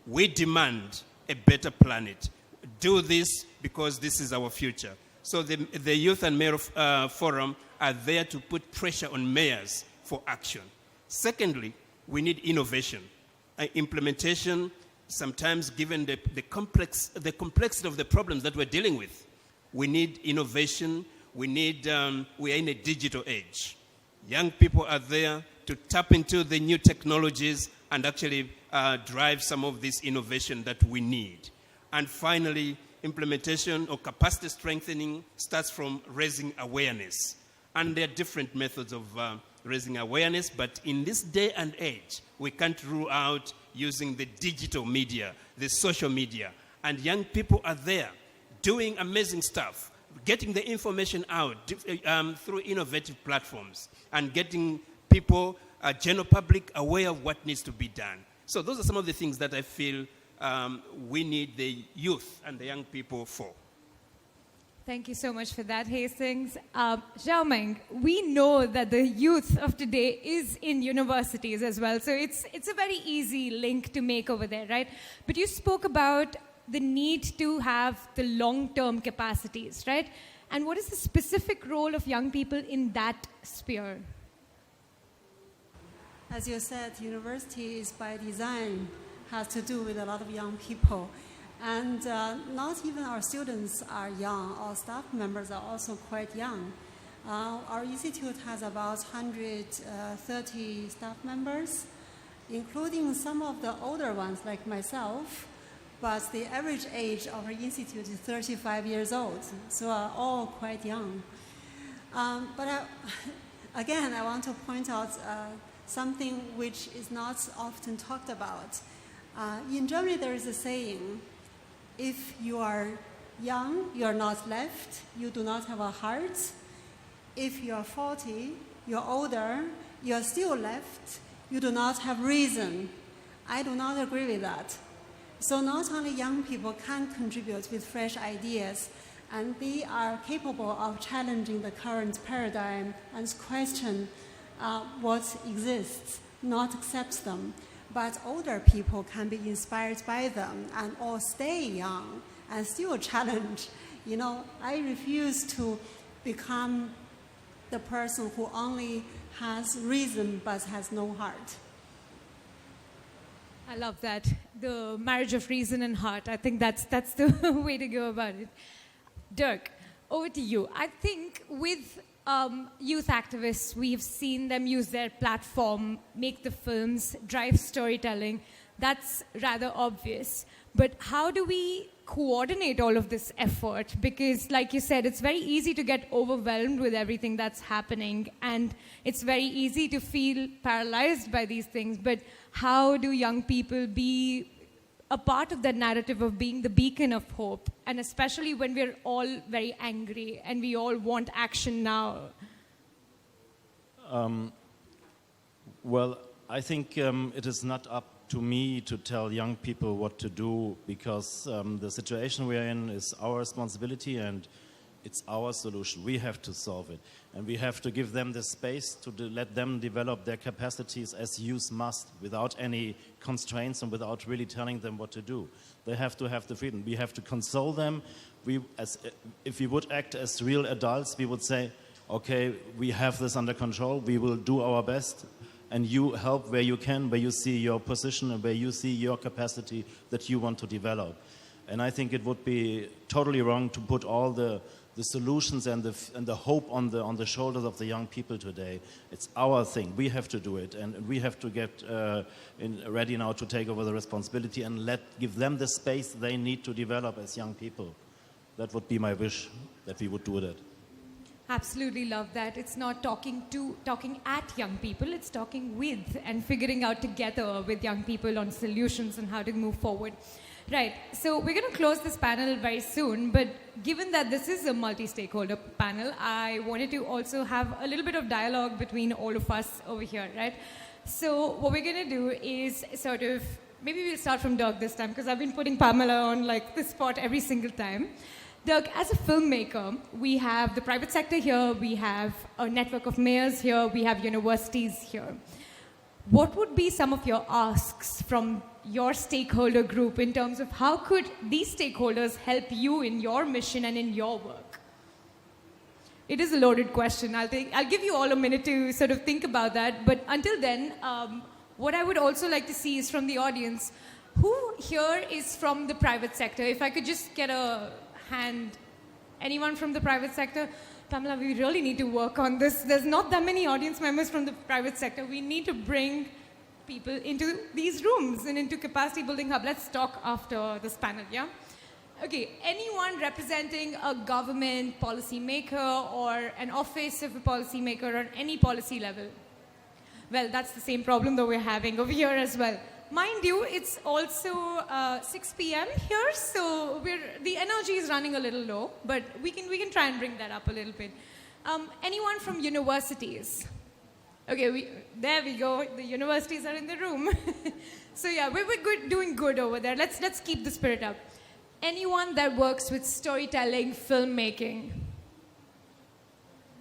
We demand a better planet. Do this because this is our future. So the Youth and Mayor Forum are there to put pressure on mayors for action. Secondly, we need innovation. Implementation, sometimes given the complexity of the problems that we're dealing with, we need innovation. We are in a digital age. Young people are there to tap into the new technologies and actually drive some of this innovation that we need. And finally, implementation or capacity strengthening starts from raising awareness. And there are different methods of raising awareness, but in this day and age, we can't rule out using the digital media, the social media. And young people are there doing amazing stuff, getting the information out through innovative platforms and getting people, general public, aware of what needs to be done. So those are some of the things that I feel we need the youth and the young people for. Thank you so much for that, Hastings. Xiaomeng, we know that the youth of today is in universities as well, so it's a very easy link to make over there, right? But you spoke about the need to have the long-term capacities, right? And what is the specific role of young people in that sphere? As you said, universities by design has to do with a lot of young people. And not even our students are young. Our staff members are also quite young. Our institute has about 130 staff members, including some of the older ones like myself. But the average age of our institute is 35 years old, so are all quite young. Again, I want to point out something which is not often talked about. In Germany, there is a saying, if you are young, you are not left, you do not have a heart. If you are 40, you're older, you are still left, you do not have reason. I do not agree with that. So not only young people can contribute with fresh ideas, and they are capable of challenging the current paradigm and question what exists, not accept them. But older people can be inspired by them and all stay young and still challenge. You know, I refuse to become the person who only has reason but has no heart. I love that. The marriage of reason and heart. I think that's the way to go about it. Dirk, over to you. I think with youth activists, we've seen them use their platform, make the films, drive storytelling. That's rather obvious. But how do we coordinate all of this effort? Because, like you said, it's very easy to get overwhelmed with everything that's happening, and it's very easy to feel paralyzed by these things. But how do young people be a part of that narrative of being the beacon of hope, and especially when we're all very angry and we all want action now? Well, I think it is not up to me to tell young people what to do, because the situation we're in is our responsibility and it's our solution. We have to solve it. And we have to give them the space to let them develop their capacities as youth must, without any constraints and without really telling them what to do. They have to have the freedom. We have to console them. If we would act as real adults, we would say, okay, we have this under control, we will do our best, and you help where you can, where you see your position and where you see your capacity that you want to develop. And I think it would be totally wrong to put all the solutions and the hope on the shoulders of the young people today. It's our thing. We have to do it, and we have to get ready now to take over the responsibility and give them the space they need to develop as young people. That would be my wish, that we would do that. Absolutely love that. It's not talking at young people, it's talking with and figuring out together with young people on solutions and how to move forward. Right, so we're going to close this panel very soon, but given that this is a multi-stakeholder panel, I wanted to also have a little bit of dialogue between all of us over here, right? So what we're going to do is sort of, maybe we'll start from Dirk this time, because I've been putting Pamela on like this spot every single time. Dirk, as a filmmaker, we have the private sector here, we have a network of mayors here, we have universities here. What would be some of your asks from your stakeholder group in terms of how could these stakeholders help you in your mission and in your work? It is a loaded question. I'll give you all a minute to sort of think about that. But until then, what I would also like to see is from the audience, who here is from the private sector? If I could just get a hand. Anyone from the private sector? Pamela, we really need to work on this. There's not that many audience members from the private sector. We need to bring people into these rooms and into Capacity Building Hub. Let's talk after this panel, yeah? Okay, anyone representing a government policymaker or an office of a policymaker or any policy level? Well, that's the same problem that we're having over here as well. Mind you, it's also 6 p.m. here, so the energy is running a little low, but we can try and bring that up a little bit. Anyone from universities? Okay, there we go. The universities are in the room. So yeah, we're doing good over there. Let's keep the spirit up. Anyone that works with storytelling, filmmaking?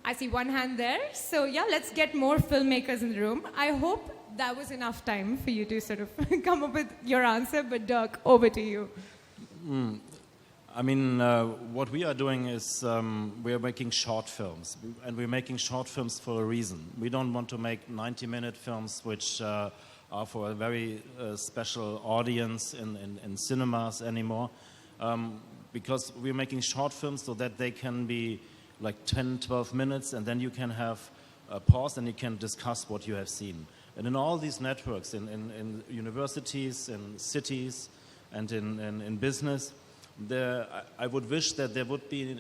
I see one hand there. So yeah, let's get more filmmakers in the room. I hope that was enough time for you to sort of come up with your answer. But Dirk, over to you. I mean, what we are doing is we are making short films, and we're making short films for a reason. We don't want to make 90-minute films which are for a very special audience in cinemas anymore, because we're making short films so that they can be like 10, 12 minutes, and then you can have a pause and you can discuss what you have seen. And in all these networks, in universities, in cities, and in business, I would wish that there would be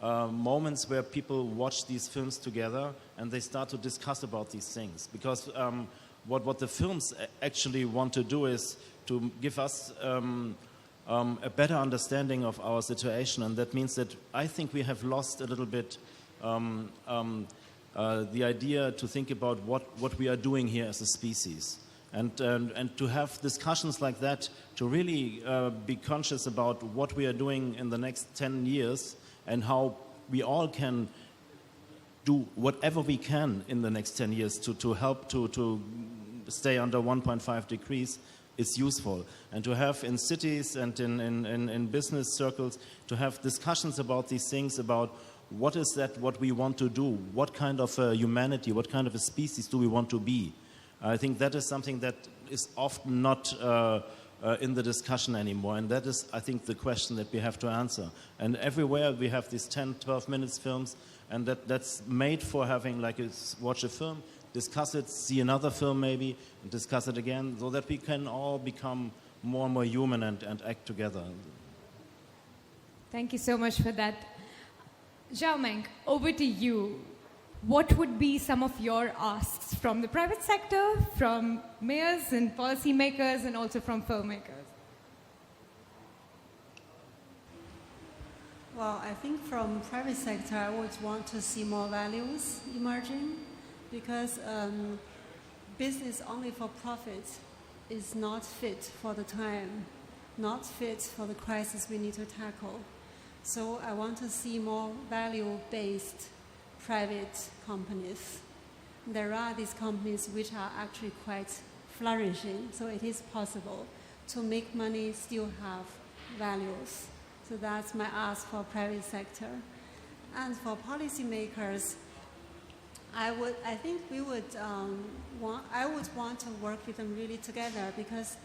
moments where people watch these films together and they start to discuss about these things. Because what the films actually want to do is to give us a better understanding of our situation, and that means that I think we have lost a little bit the idea to think about what we are doing here as a species. And to have discussions like that, to really be conscious about what we are doing in the next 10 years and how we all can do whatever we can in the next 10 years to help to stay under 1.5 degrees is useful. And to have in cities and in business circles, to have discussions about these things, about what is that what we want to do, what kind of a humanity, what kind of a species do we want to be. I think that is something that is often not in the discussion anymore, and that is, I think, the question that we have to answer. And everywhere we have these 10, 12 minutes films, and that's made for having, like, watch a film, discuss it, see another film maybe, and discuss it again, so that we can all become more and more human and act together. Thank you so much for that. Xiaomeng, over to you. What would be some of your asks from the private sector, from mayors and policymakers, and also from filmmakers? Well, I think from private sector, I would want to see more values emerging, because business only for profit is not fit for the time, not fit for the crisis we need to tackle. So I want to see more value-based private companies. There are these companies which are actually quite flourishing, so it is possible to make money, still have values. So that's my ask for private sector. And for policymakers, I would want to work with them really together, because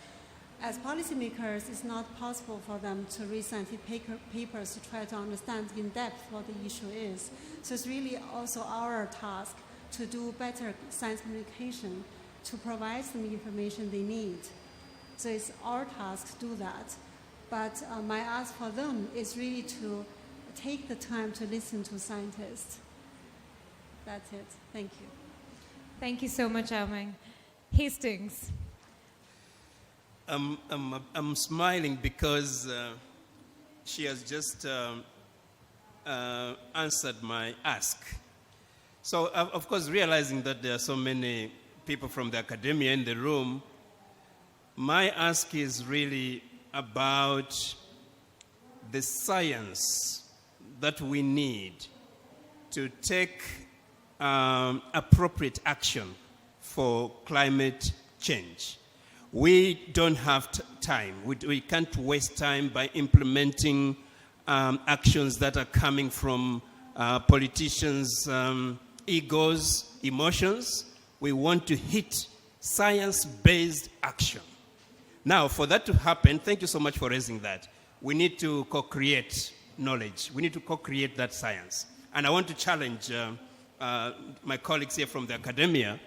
as policymakers, it's not possible for them to read scientific papers to try to understand in depth what the issue is. So it's really also our task to do better science communication, to provide them the information they need. So it's our task to do that. But my ask for them is really to take the time to listen to scientists. That's it. Thank you. Thank you so much, Xiaomeng. Hastings. I'm smiling because she has just answered my ask. So, of course, realizing that there are so many people from the academia in the room, my ask is really about the science that we need to take appropriate action for climate change. We don't have time. We can't waste time by implementing actions that are coming from politicians' egos, emotions. We want to hit science-based action. Now, for that to happen, thank you so much for raising that. We need to co-create knowledge. We need to co-create that science. And I want to challenge my colleagues here from the academia.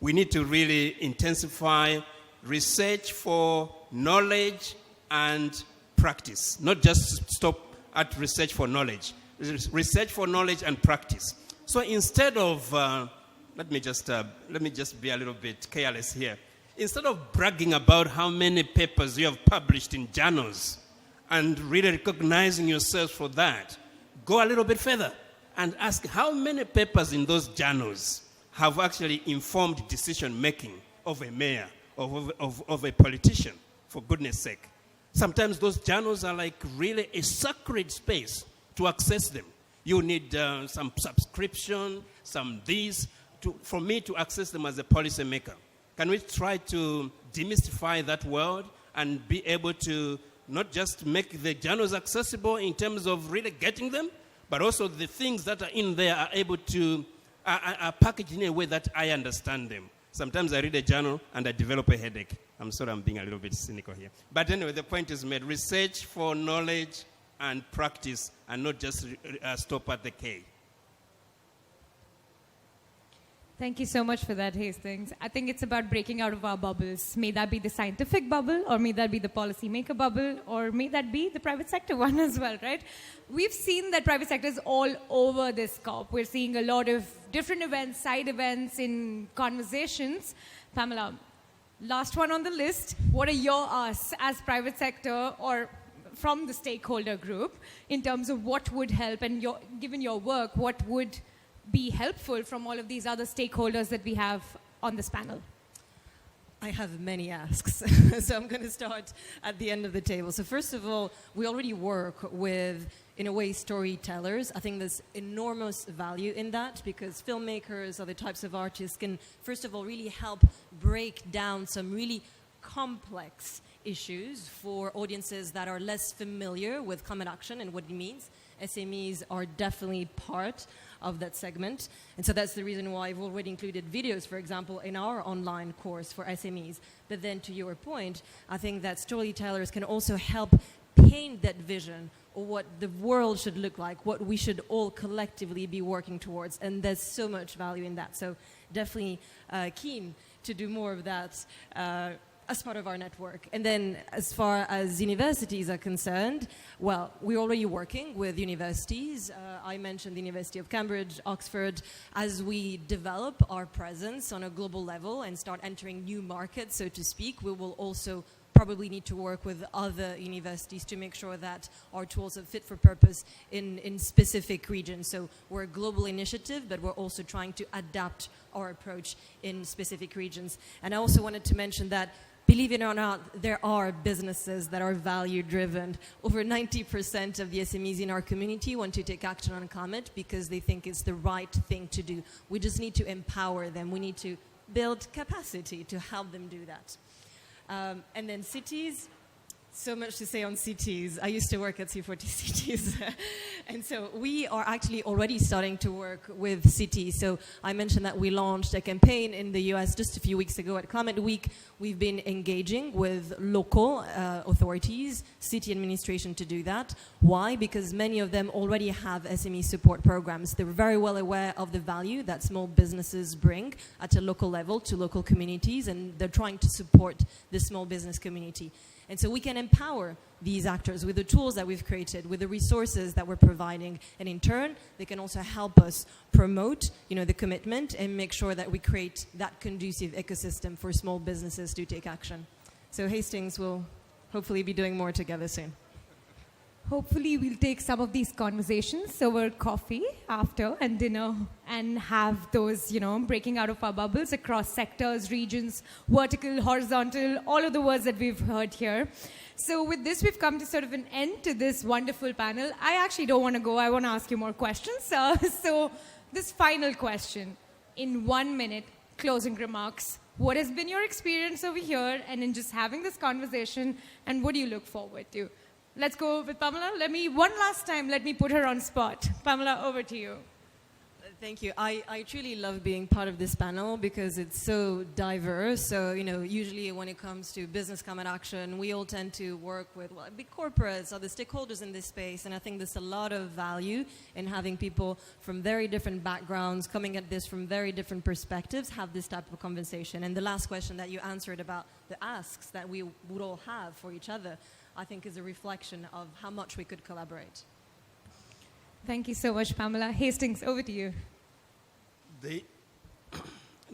We need to really intensify research for knowledge and practice, not just stop at research for knowledge. Research for knowledge and practice. So instead of, let me just be a little bit careless here. Instead of bragging about how many papers you have published in journals and really recognizing yourselves for that, go a little bit further and ask how many papers in those journals have actually informed decision making of a mayor, of a politician, for goodness sake. Sometimes those journals are like really a sacred space to access them. You need some subscription, some this, for me to access them as a policymaker. Can we try to demystify that world and be able to not just make the journals accessible in terms of really getting them, but also the things that are in there are able to, are packaged in a way that I understand them. Sometimes I read a journal and I develop a headache. I'm sorry, I'm being a little bit cynical here. But anyway, the point is made. Research for knowledge and practice, and not just stop at the K. Thank you so much for that, Hastings. I think it's about breaking out of our bubbles. May that be the scientific bubble, or may that be the policymaker bubble, or may that be the private sector one as well, right? We've seen that private sector is all over this COP. We're seeing a lot of different events, side events in conversations. Pamela, last one on the list. What are your asks as private sector or from the stakeholder group in terms of what would help, and given your work, what would be helpful from all of these other stakeholders that we have on this panel? I have many asks, so I'm going to start at the end of the table. So first of all, we already work with, in a way, storytellers. I think there's enormous value in that, because filmmakers, other types of artists can, first of all, really help break down some really complex issues for audiences that are less familiar with climate action and what it means. SMEs are definitely part of that segment. And so that's the reason why I've already included videos, for example, in our online course for SMEs. But then to your point, I think that storytellers can also help paint that vision of what the world should look like, what we should all collectively be working towards. And there's so much value in that. So definitely keen to do more of that as part of our network. And then as far as universities are concerned, well, we're already working with universities. I mentioned the University of Cambridge, Oxford. As we develop our presence on a global level and start entering new markets, so to speak, we will also probably need to work with other universities to make sure that our tools are fit for purpose in specific regions. So we're a global initiative, but we're also trying to adapt our approach in specific regions. And I also wanted to mention that, believe it or not, there are businesses that are value-driven. Over 90% of the SMEs in our community want to take action on climate because they think it's the right thing to do. We just need to empower them. We need to build capacity to help them do that. And then cities, so much to say on cities. I used to work at C40 Cities. And so we are actually already starting to work with cities. So I mentioned that we launched a campaign in the US just a few weeks ago at Climate Week. We've been engaging with local authorities, city administration to do that. Why? Because many of them already have SME support programs. They're very well aware of the value that small businesses bring at a local level to local communities, and they're trying to support the small business community. And so we can empower these actors with the tools that we've created, with the resources that we're providing. And in turn, they can also help us promote, the commitment and make sure that we create that conducive ecosystem for small businesses to take action. So Hastings will hopefully be doing more together soon. Hopefully we'll take some of these conversations over coffee after and dinner and have those, breaking out of our bubbles across sectors, regions, vertical, horizontal, all of the words that we've heard here. So with this, we've come to sort of an end to this wonderful panel. I actually don't want to go. I want to ask you more questions. So this final question, in 1 minute, closing remarks. What has been your experience over here and in just having this conversation, and what do you look forward to? Let's go with Pamela. One last time, let me put her on spot. Pamela, over to you. Thank you. I truly love being part of this panel because it's so diverse. So, usually when it comes to business climate action, we all tend to work with big corporates, other stakeholders in this space. And I think there's a lot of value in having people from very different backgrounds coming at this from very different perspectives have this type of conversation. And the last question that you answered about the asks that we would all have for each other, I think is a reflection of how much we could collaborate. Thank you so much, Pamela. Hastings, over to you. The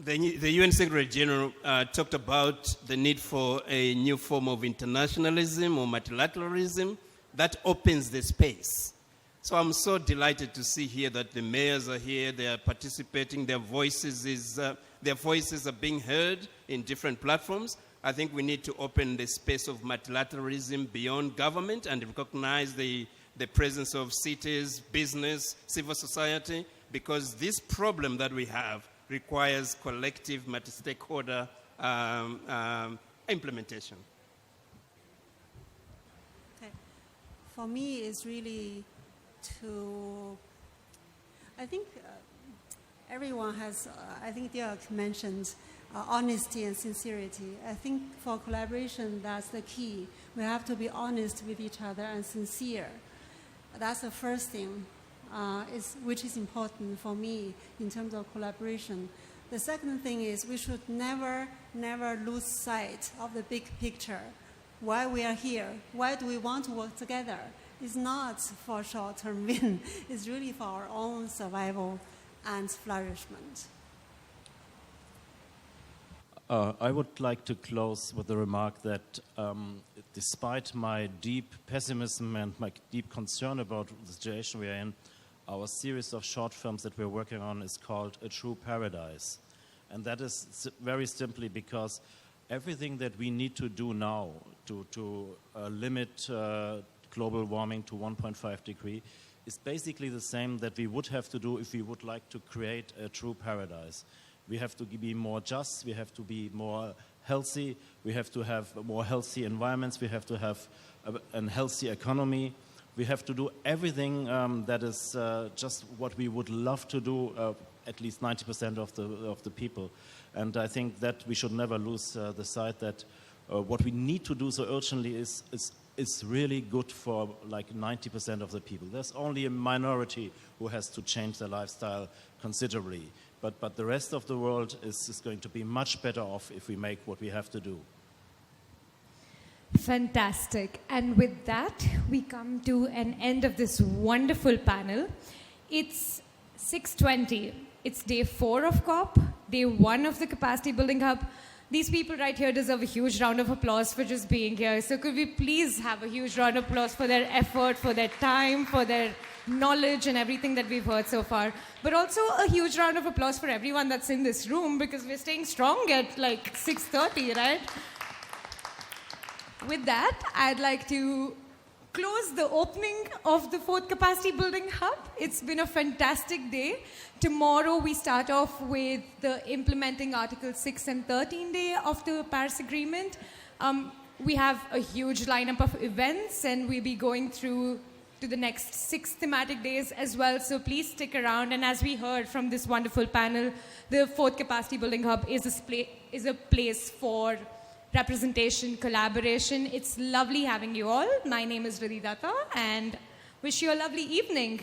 UN Secretary General talked about the need for a new form of internationalism or multilateralism that opens the space. So I'm so delighted to see here that the mayors are here, they are participating, their voices are being heard in different platforms. I think we need to open the space of multilateralism beyond government and recognize the presence of cities, business, civil society, because this problem that we have requires collective multi-stakeholder implementation. Okay. For me, it's really I think everyone has, I think Dirk mentioned honesty and sincerity. I think for collaboration, that's the key. We have to be honest with each other and sincere. That's the first thing, which is important for me in terms of collaboration. The second thing is we should never lose sight of the big picture. Why we are here? Why do we want to work together? It's not for short-term win. It's really for our own survival and flourishment. I would like to close with the remark that despite my deep pessimism and my deep concern about the situation we are in, our series of short films that we're working on is called A True Paradise. And that is very simply because everything that we need to do now to limit global warming to 1.5 degrees is basically the same that we would have to do if we would like to create a true paradise. We have to be more just, we have to be more healthy, we have to have more healthy environments, we have to have a healthy economy. We have to do everything that is just what we would love to do, at least 90% of the people. And I think that we should never lose the sight that what we need to do so urgently is really good for like 90% of the people. There's only a minority who has to change their lifestyle considerably. But the rest of the world is going to be much better off if we make what we have to do. Fantastic. And with that, we come to an end of this wonderful panel. It's 6:20. It's day 4 of COP, day 1 of the Capacity Building Hub. These people right here deserve a huge round of applause for just being here. So could we please have a huge round of applause for their effort, for their time, for their knowledge and everything that we've heard so far. But also a huge round of applause for everyone that's in this room because we're staying strong at like 6:30, right? With that, I'd like to close the opening of the 4th Capacity Building Hub. It's been a fantastic day. Tomorrow we start off with the implementing Article 6 and 13 day of the Paris Agreement. We have a huge lineup of events and we'll be going through to the next 6 thematic days as well. So please stick around. And as we heard from this wonderful panel, the 4th Capacity Building Hub is a place for representation, collaboration. It's lovely having you all. My name is Riddhi Datta and wish you a lovely evening.